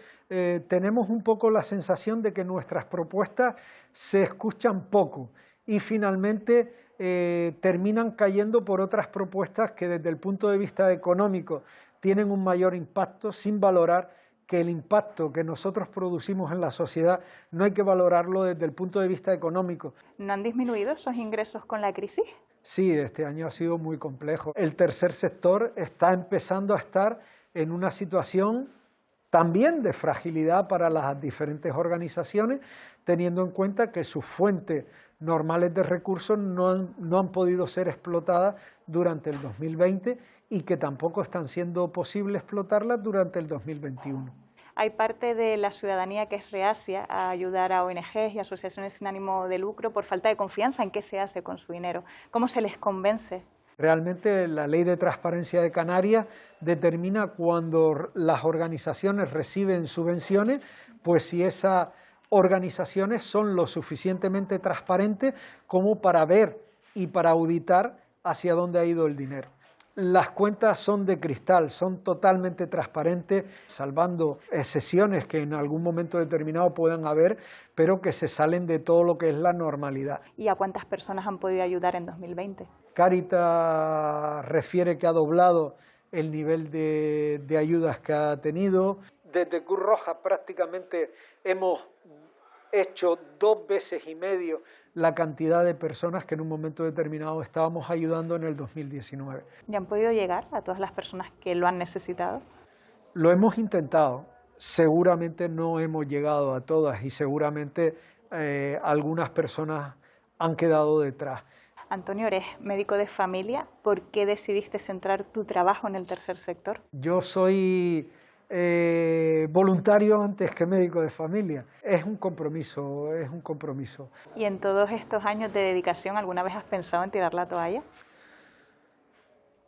tenemos un poco la sensación de que nuestras propuestas se escuchan poco y finalmente terminan cayendo por otras propuestas que desde el punto de vista económico tienen un mayor impacto, sin valorar que el impacto que nosotros producimos en la sociedad no hay que valorarlo desde el punto de vista económico. ¿No han disminuido esos ingresos con la crisis? Sí, este año ha sido muy complejo. El tercer sector está empezando a estar en una situación también de fragilidad para las diferentes organizaciones, teniendo en cuenta que sus fuentes normales de recursos no han podido ser explotadas durante el 2020 y que tampoco están siendo posible explotarlas durante el 2021. Hay parte de la ciudadanía que es reacia a ayudar a ONGs y asociaciones sin ánimo de lucro por falta de confianza en qué se hace con su dinero. ¿Cómo se les convence? Realmente la Ley de Transparencia de Canarias determina cuando las organizaciones reciben subvenciones, pues si esas organizaciones son lo suficientemente transparentes como para ver y para auditar hacia dónde ha ido el dinero. Las cuentas son de cristal, son totalmente transparentes, salvando excepciones que en algún momento determinado puedan haber, pero que se salen de todo lo que es la normalidad. ¿Y a cuántas personas han podido ayudar en 2020? Cáritas refiere que ha doblado el nivel de ayudas que ha tenido. Desde Cruz Roja prácticamente hemos hecho 2 veces y medio la cantidad de personas que en un momento determinado estábamos ayudando en el 2019. ¿Y han podido llegar a todas las personas que lo han necesitado? Lo hemos intentado, seguramente no hemos llegado a todas y seguramente algunas personas han quedado detrás. Antonio, eres médico de familia, ¿por qué decidiste centrar tu trabajo en el tercer sector? Yo soy voluntario antes que médico de familia. Es un compromiso, es un compromiso. ¿Y en todos estos años de dedicación alguna vez has pensado en tirar la toalla?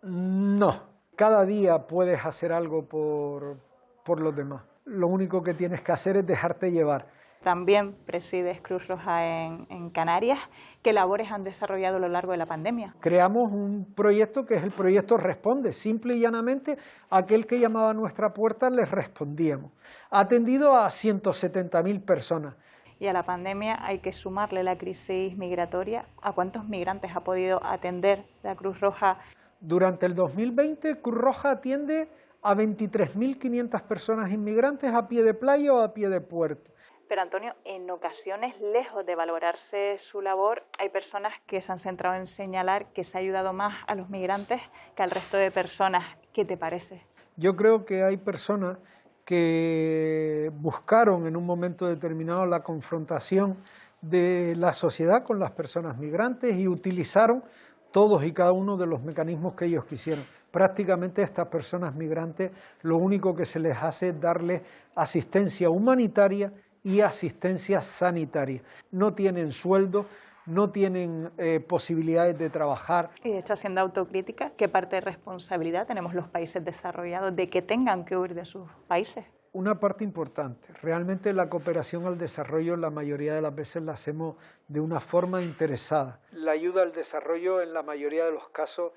No, cada día puedes hacer algo por los demás. Lo único que tienes que hacer es dejarte llevar. También presides Cruz Roja en Canarias. ¿Qué labores han desarrollado a lo largo de la pandemia? Creamos un proyecto que es el proyecto Responde. Simple y llanamente, aquel que llamaba a nuestra puerta les respondíamos. Ha atendido a 170.000 personas. Y a la pandemia hay que sumarle la crisis migratoria. ¿A cuántos migrantes ha podido atender la Cruz Roja? Durante el 2020, Cruz Roja atiende a 23.500 personas inmigrantes a pie de playa o a pie de puerto. Pero Antonio, en ocasiones, lejos de valorarse su labor, hay personas que se han centrado en señalar que se ha ayudado más a los migrantes que al resto de personas. ¿Qué te parece? Yo creo que hay personas que buscaron en un momento determinado la confrontación de la sociedad con las personas migrantes y utilizaron todos y cada uno de los mecanismos que ellos quisieron. Prácticamente a estas personas migrantes lo único que se les hace es darles asistencia humanitaria y asistencia sanitaria. No tienen sueldo, no tienen posibilidades de trabajar. Y de hecho, haciendo autocrítica, ¿qué parte de responsabilidad tenemos los países desarrollados de que tengan que huir de sus países? Una parte importante. Realmente la cooperación al desarrollo la mayoría de las veces la hacemos de una forma interesada. La ayuda al desarrollo en la mayoría de los casos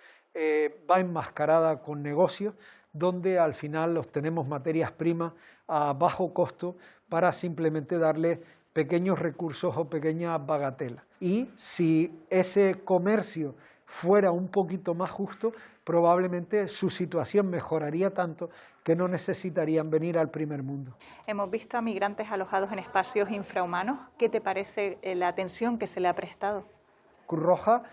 va enmascarada con negocios. donde al final obtenemos materias primas a bajo costo para simplemente darle pequeños recursos o pequeñas bagatelas. Y si ese comercio fuera un poquito más justo, probablemente su situación mejoraría tanto que no necesitarían venir al primer mundo. Hemos visto a migrantes alojados en espacios infrahumanos. ¿Qué te parece la atención que se le ha prestado? Cruz Roja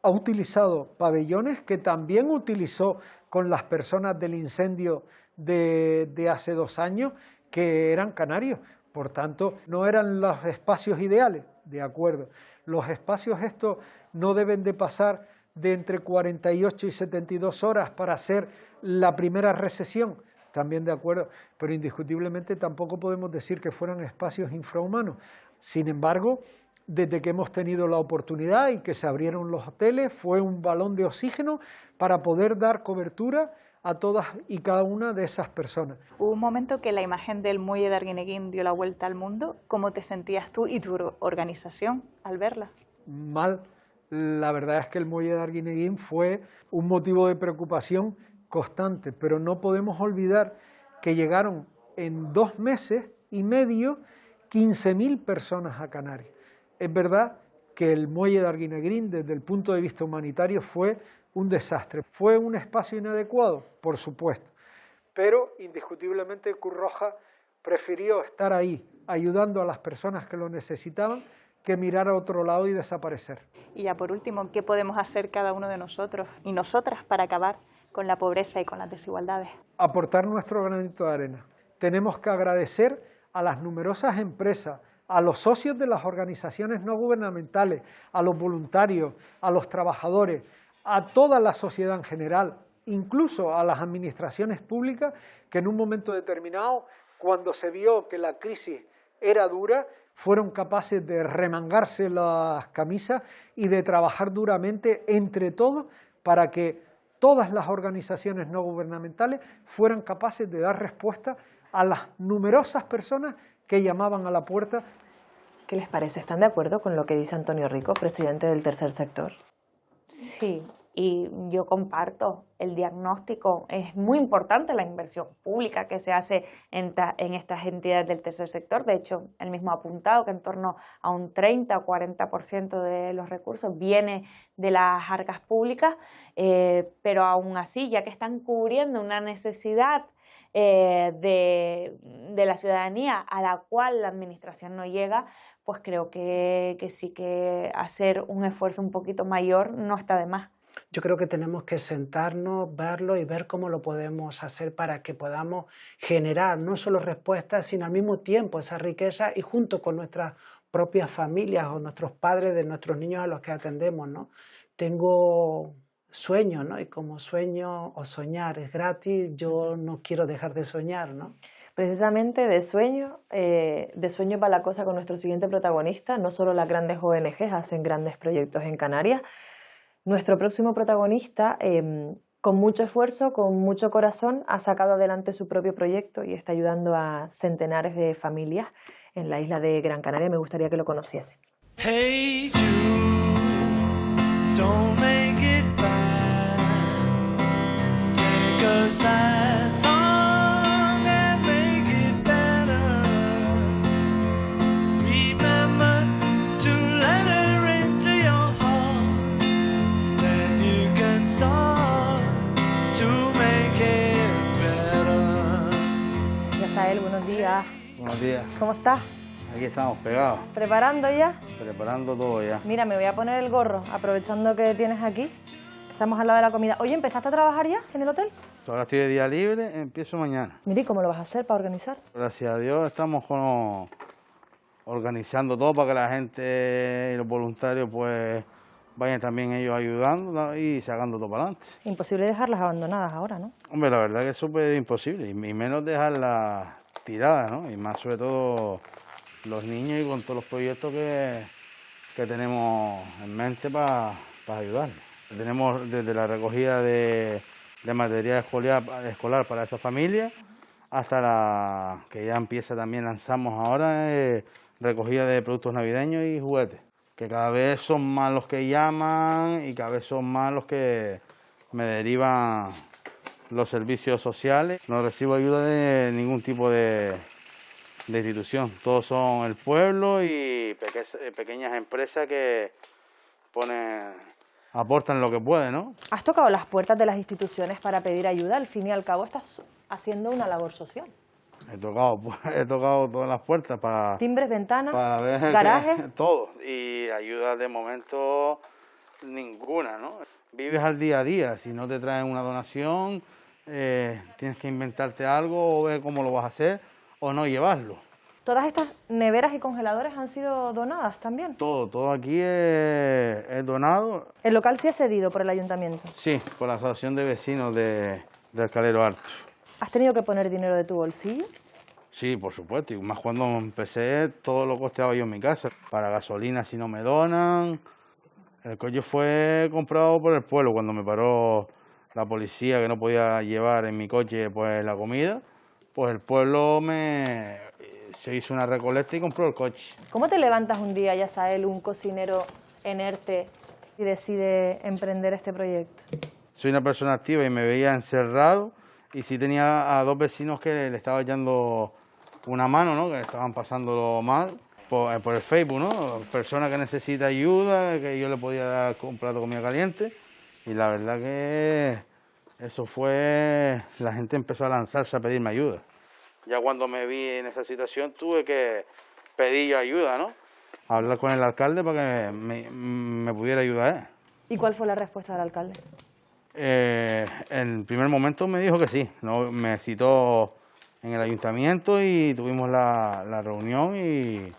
ha utilizado pabellones que también utilizó con las personas del incendio de hace 2 años, que eran canarios. Por tanto, no eran los espacios ideales, de acuerdo. Los espacios estos no deben de pasar de entre 48 y 72 horas para hacer la primera recesión, también de acuerdo, pero indiscutiblemente tampoco podemos decir que fueran espacios infrahumanos. Sin embargo, desde que hemos tenido la oportunidad y que se abrieron los hoteles, fue un balón de oxígeno para poder dar cobertura a todas y cada una de esas personas. Hubo un momento que la imagen del muelle de Arguineguín dio la vuelta al mundo. ¿Cómo te sentías tú y tu organización al verla? Mal. La verdad es que el muelle de Arguineguín fue un motivo de preocupación constante, pero no podemos olvidar que llegaron en 2 meses y medio 15.000 personas a Canarias. Es verdad que el muelle de Arguineguín, desde el punto de vista humanitario, fue un desastre. ¿Fue un espacio inadecuado? Por supuesto, pero indiscutiblemente Cruz Roja prefirió estar ahí, ayudando a las personas que lo necesitaban, que mirar a otro lado y desaparecer. Y ya por último, ¿qué podemos hacer cada uno de nosotros y nosotras para acabar con la pobreza y con las desigualdades? Aportar nuestro granito de arena. Tenemos que agradecer a las numerosas empresas, a los socios de las organizaciones no gubernamentales, a los voluntarios, a los trabajadores, a toda la sociedad en general, incluso a las administraciones públicas que en un momento determinado, cuando se vio que la crisis era dura, fueron capaces de remangarse las camisas y de trabajar duramente entre todos para que todas las organizaciones no gubernamentales fueran capaces de dar respuesta a las numerosas personas que llamaban a la puerta. ¿Qué les parece? ¿Están de acuerdo con lo que dice Antonio Rico, presidente del tercer sector? Sí, y yo comparto el diagnóstico. Es muy importante la inversión pública que se hace en estas entidades del tercer sector. De hecho, él mismo ha apuntado que en torno a un 30 o 40% de los recursos viene de las arcas públicas, pero aún así, ya que están cubriendo una necesidad de la ciudadanía a la cual la administración no llega, pues creo que sí que hacer un esfuerzo un poquito mayor no está de más. Yo creo que tenemos que sentarnos, verlo y ver cómo lo podemos hacer para que podamos generar no solo respuestas, sino al mismo tiempo esa riqueza y junto con nuestras propias familias o nuestros padres de nuestros niños a los que atendemos, ¿no? Tengo sueños, ¿no? Y como sueño o soñar es gratis, yo no quiero dejar de soñar, ¿no? Precisamente de sueño va la cosa con nuestro siguiente protagonista. No solo las grandes ONGs hacen grandes proyectos en Canarias. Nuestro próximo protagonista, con mucho esfuerzo, con mucho corazón, ha sacado adelante su propio proyecto y está ayudando a centenares de familias en la isla de Gran Canaria. Me gustaría que lo conociesen. Hey Jude, don't make it bad. Take a sad song and make it better. Remember to let her into your heart. Then you can start to make it better. Yasael, buenos días. Buenos días. ¿Cómo estás? Aquí estamos pegados, ¿Preparando ya? preparando todo ya. Mira, me voy a poner el gorro, aprovechando que tienes aquí. Estamos al lado de la comida. Oye, ¿empezaste a trabajar ya en el hotel? Ahora estoy de día libre, empiezo mañana. Miri, ¿cómo lo vas a hacer para organizar? Gracias a Dios estamos organizando todo para que la gente y los voluntarios pues vayan también ellos ayudando y sacando todo para adelante. Imposible dejarlas abandonadas ahora, ¿no? Hombre, la verdad que es súper imposible, y menos dejarlas tiradas, ¿no? Y más sobre todo los niños y con todos los proyectos que tenemos en mente para ayudarles. Tenemos desde la recogida de material escolar para esa familia hasta la que ya empieza también, lanzamos ahora, recogida de productos navideños y juguetes, que cada vez son más los que llaman y cada vez son más los que me derivan los servicios sociales. No recibo ayuda de ningún tipo de institución. Todos son el pueblo y pequeñas empresas que aportan lo que pueden, ¿no? ¿Has tocado las puertas de las instituciones para pedir ayuda? Al fin y al cabo estás haciendo una labor social. He tocado todas las puertas para... Timbres, ventanas, para ver garajes... todo. Y ayuda de momento ninguna, ¿no? Vives al día a día. Si no te traen una donación, tienes que inventarte algo o ver cómo lo vas a hacer o no llevarlo. ¿Todas estas neveras y congeladores han sido donadas también? Todo aquí es donado. ¿El local sí es cedido por el ayuntamiento? Sí, por la asociación de vecinos de Calero Alto. ¿Has tenido que poner dinero de tu bolsillo? Sí, por supuesto, y más cuando empecé, todo lo costeaba yo en mi casa. Para gasolina si no me donan. El coche fue comprado por el pueblo cuando me paró la policía que no podía llevar en mi coche pues la comida. Pues el pueblo se hizo una recolecta y compró el coche. ¿Cómo te levantas un día, Yasael, un cocinero enerte, y decide emprender este proyecto? Soy una persona activa y me veía encerrado y sí tenía a 2 vecinos que le estaba echando una mano, ¿no? Que estaban pasándolo mal por el Facebook, ¿no? Persona que necesita ayuda, que yo le podía dar un plato de comida caliente y la verdad que eso fue... La gente empezó a lanzarse a pedirme ayuda. Ya cuando me vi en esa situación tuve que pedir yo ayuda, ¿no? Hablar con el alcalde para que me pudiera ayudar. ¿Y cuál fue la respuesta del alcalde? En el primer momento me dijo que sí, ¿no? Me citó en el ayuntamiento y tuvimos la reunión y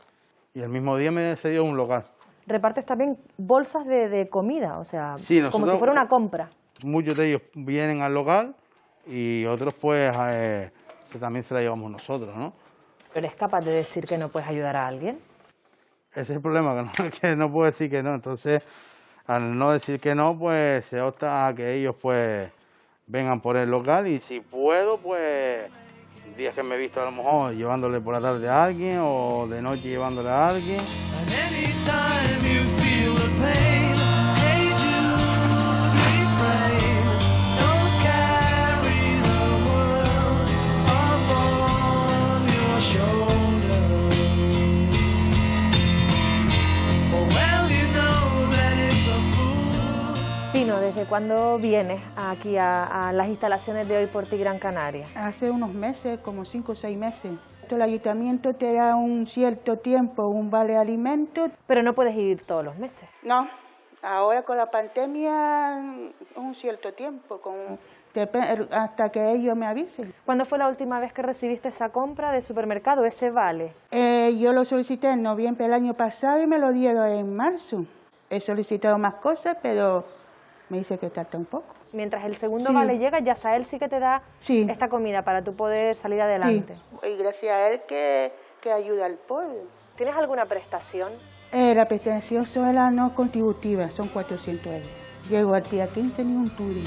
el mismo día me cedió un local. ¿Repartes también bolsas de comida? O sea, sí, como si fuera una compra. Muchos de ellos vienen al local y otros pues también se la llevamos nosotros, ¿no? ¿Eres capaz de decir que no puedes ayudar a alguien? Ese es el problema, que no puedo decir que no. Entonces, al no decir que no, pues se opta a que ellos pues vengan por el local y si puedo, pues días que me he visto a lo mejor llevándole por la tarde a alguien o de noche llevándole a alguien. Pino, ¿desde cuándo vienes aquí a las instalaciones de Hoy por Ti Gran Canaria? Hace unos meses, como 5 o 6 meses. El ayuntamiento te da un cierto tiempo, un vale alimento. Pero no puedes ir todos los meses. No, ahora con la pandemia un cierto tiempo, hasta que ellos me avisen. ¿Cuándo fue la última vez que recibiste esa compra de supermercado, ese vale? Yo lo solicité en noviembre del año pasado y me lo dieron en marzo. He solicitado más cosas, pero me dice que tarda un poco. Mientras el segundo vale llega, Yasael sí que te da esta comida para tú poder salir adelante. Sí, y gracias a él que ayuda al pueblo. ¿Tienes alguna prestación? La prestación sola no contributiva, son 400 euros. Llego al día 15 ni un turi.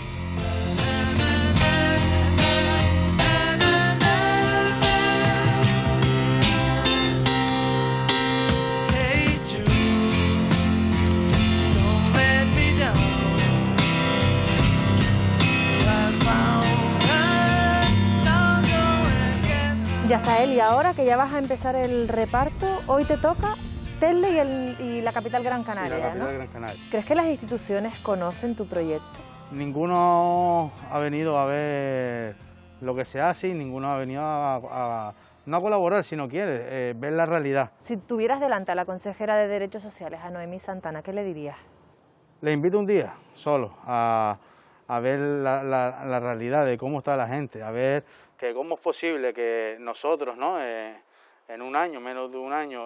Yasael, y ahora que ya vas a empezar el reparto, hoy te toca Telde y la capital Gran Canaria, la capital ¿no? Gran Canaria. ¿Crees que las instituciones conocen tu proyecto? Ninguno ha venido a ver lo que se hace y ninguno ha venido no a colaborar si no quiere, ver la realidad. Si tuvieras delante a la consejera de Derechos Sociales, a Noemí Santana, ¿qué le dirías? Le invito un día solo a ver la realidad de cómo está la gente, a ver que cómo es posible que nosotros, ¿no? En un año, menos de un año,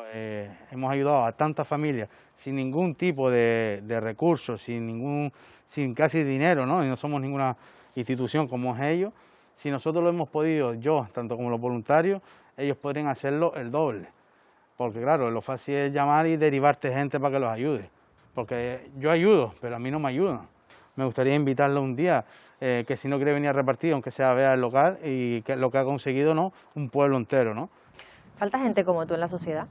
hemos ayudado a tantas familias sin ningún tipo de recursos, sin casi dinero, ¿no? Y no somos ninguna institución como es ellos. Si nosotros lo hemos podido, yo, tanto como los voluntarios, ellos podrían hacerlo el doble. Porque claro, lo fácil es llamar y derivarte gente para que los ayude. Porque yo ayudo, pero a mí no me ayudan. Me gustaría invitarlo un día, que si no quiere venir a repartir, aunque sea a ver el local, y que lo que ha conseguido, ¿no? Un pueblo entero, ¿no? ¿Falta gente como tú en la sociedad?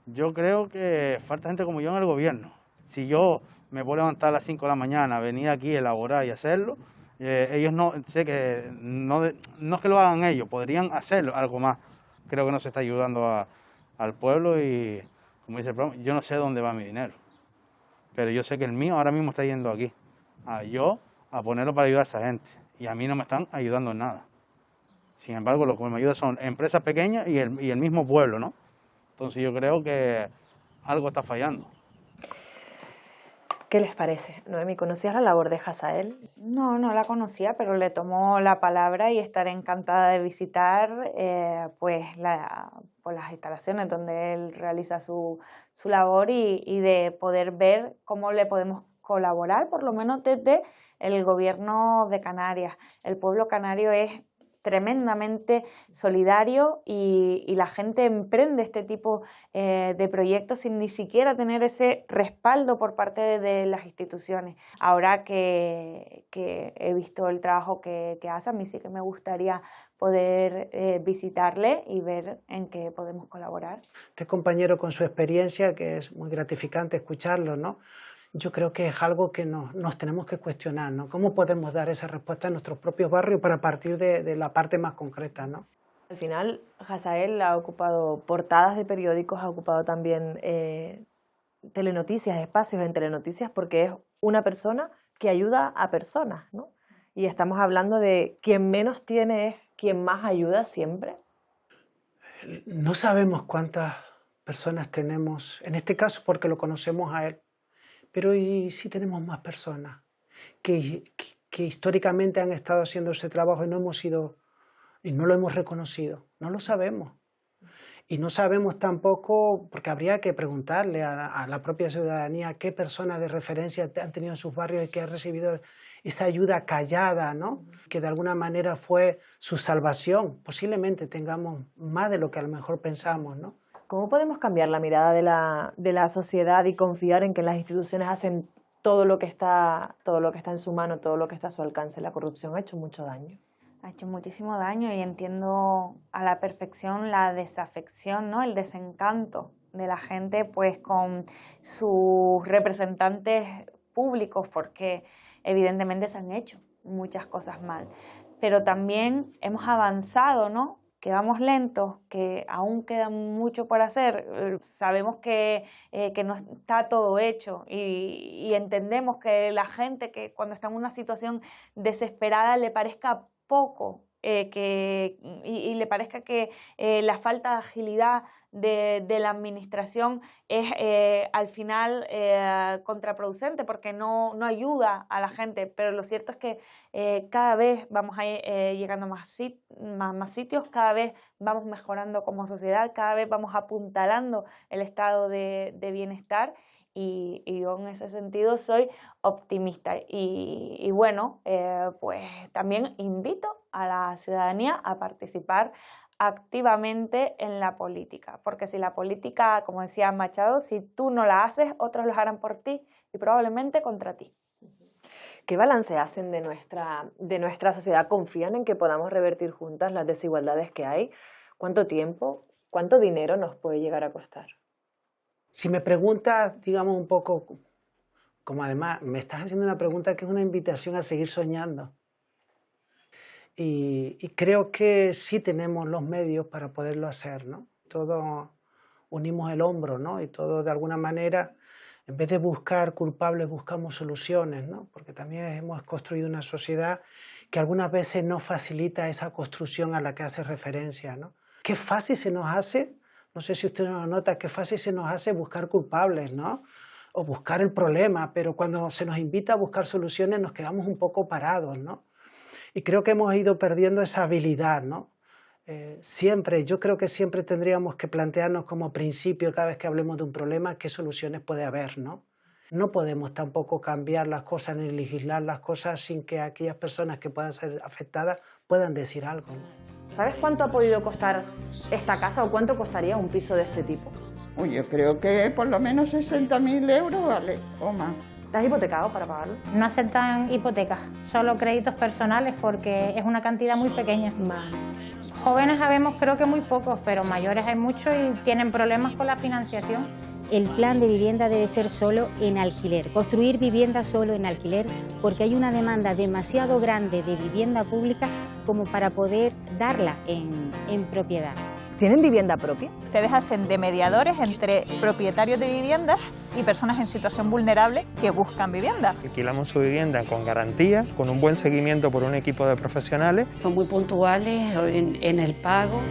Yo creo que falta gente como yo en el gobierno. Si yo me puedo levantar a las 5 de la mañana, venir aquí, elaborar y hacerlo, ellos no es que lo hagan ellos, podrían hacerlo algo más. Creo que no se está ayudando al pueblo y, como dice el programa, yo no sé dónde va mi dinero, pero yo sé que el mío ahora mismo está yendo aquí, a ponerlo para ayudar a esa gente, y a mí no me están ayudando en nada. Sin embargo, lo que me ayuda son empresas pequeñas y el mismo pueblo, ¿no? Entonces yo creo que algo está fallando. ¿Qué les parece? Noemi, ¿conocías la labor de Hazael? No, no la conocía, pero le tomo la palabra y estaré encantada de visitar pues las instalaciones donde él realiza su labor y de poder ver cómo le podemos colaborar, por lo menos desde el gobierno de Canarias. El pueblo canario es tremendamente solidario y la gente emprende este tipo de proyectos sin ni siquiera tener ese respaldo por parte de las instituciones. Ahora que he visto el trabajo que hace, a mí sí que me gustaría poder visitarle y ver en qué podemos colaborar. Este compañero con su experiencia, que es muy gratificante escucharlo, ¿no? Yo creo que es algo que nos tenemos que cuestionar, ¿no? ¿Cómo podemos dar esa respuesta en nuestros propios barrios para partir de la parte más concreta, ¿no? Al final, Hazael ha ocupado portadas de periódicos, ha ocupado también telenoticias, espacios en telenoticias, porque es una persona que ayuda a personas, ¿no? Y estamos hablando de quien menos tiene es quien más ayuda siempre. No sabemos cuántas personas tenemos, en este caso porque lo conocemos a él, pero ¿y si tenemos más personas que históricamente han estado haciendo ese trabajo y no lo hemos reconocido? No lo sabemos. Y no sabemos tampoco, porque habría que preguntarle a la propia ciudadanía qué personas de referencia han tenido en sus barrios y que han recibido esa ayuda callada, ¿no? Que de alguna manera fue su salvación. Posiblemente tengamos más de lo que a lo mejor pensamos, ¿no? ¿Cómo podemos cambiar la mirada de la sociedad y confiar en que las instituciones hacen todo lo que está en su mano, todo lo que está a su alcance? La corrupción ha hecho mucho daño. Ha hecho muchísimo daño y entiendo a la perfección la desafección, ¿no? El desencanto de la gente pues con sus representantes públicos, porque evidentemente se han hecho muchas cosas mal. Pero también hemos avanzado, ¿no? Que vamos lentos, que aún queda mucho por hacer. Sabemos que no está todo hecho y entendemos que la gente que cuando está en una situación desesperada le parezca poco y le parezca que la falta de agilidad de la administración es al final contraproducente porque no ayuda a la gente, pero lo cierto es que cada vez vamos llegando a más sitios, cada vez vamos mejorando como sociedad, cada vez vamos apuntalando el estado de bienestar. Y yo en ese sentido soy optimista y bueno, pues también invito a la ciudadanía a participar activamente en la política, porque si la política, como decía Machado, si tú no la haces, otros lo harán por ti y probablemente contra ti. ¿Qué balance hacen de nuestra sociedad? ¿Confían en que podamos revertir juntas las desigualdades que hay? ¿Cuánto tiempo, cuánto dinero nos puede llegar a costar? Si me preguntas, digamos, un poco, como además me estás haciendo una pregunta que es una invitación a seguir soñando. Y creo que sí tenemos los medios para poderlo hacer, ¿no? Todos unimos el hombro, ¿no? Y todos de alguna manera, en vez de buscar culpables, buscamos soluciones, ¿no? Porque también hemos construido una sociedad que algunas veces no facilita esa construcción a la que hace referencia, ¿no? Qué fácil se nos hace. No sé si usted lo nota, qué fácil se nos hace buscar culpables, ¿no? O buscar el problema, pero cuando se nos invita a buscar soluciones nos quedamos un poco parados, ¿no? Y creo que hemos ido perdiendo esa habilidad, ¿no? Yo creo que siempre tendríamos que plantearnos como principio, cada vez que hablemos de un problema, qué soluciones puede haber, ¿no? No podemos tampoco cambiar las cosas ni legislar las cosas sin que aquellas personas que puedan ser afectadas puedan decir algo, ¿no? ¿Sabes cuánto ha podido costar esta casa o cuánto costaría un piso de este tipo? Yo creo que por lo menos 60.000 euros vale, o más. ¿Estás hipotecado para pagarlo? No aceptan hipotecas, solo créditos personales porque es una cantidad muy pequeña. Jóvenes sabemos creo que muy pocos, pero mayores hay muchos y tienen problemas con la financiación. el plan de vivienda debe ser solo en alquiler, construir vivienda solo en alquiler, porque hay una demanda demasiado grande de vivienda pública como para poder darla en propiedad. ¿Tienen vivienda propia? Ustedes hacen de mediadores entre propietarios de viviendas y personas en situación vulnerable que buscan vivienda. Alquilamos su vivienda con garantía, con un buen seguimiento por un equipo de profesionales. Son muy puntuales en el pago.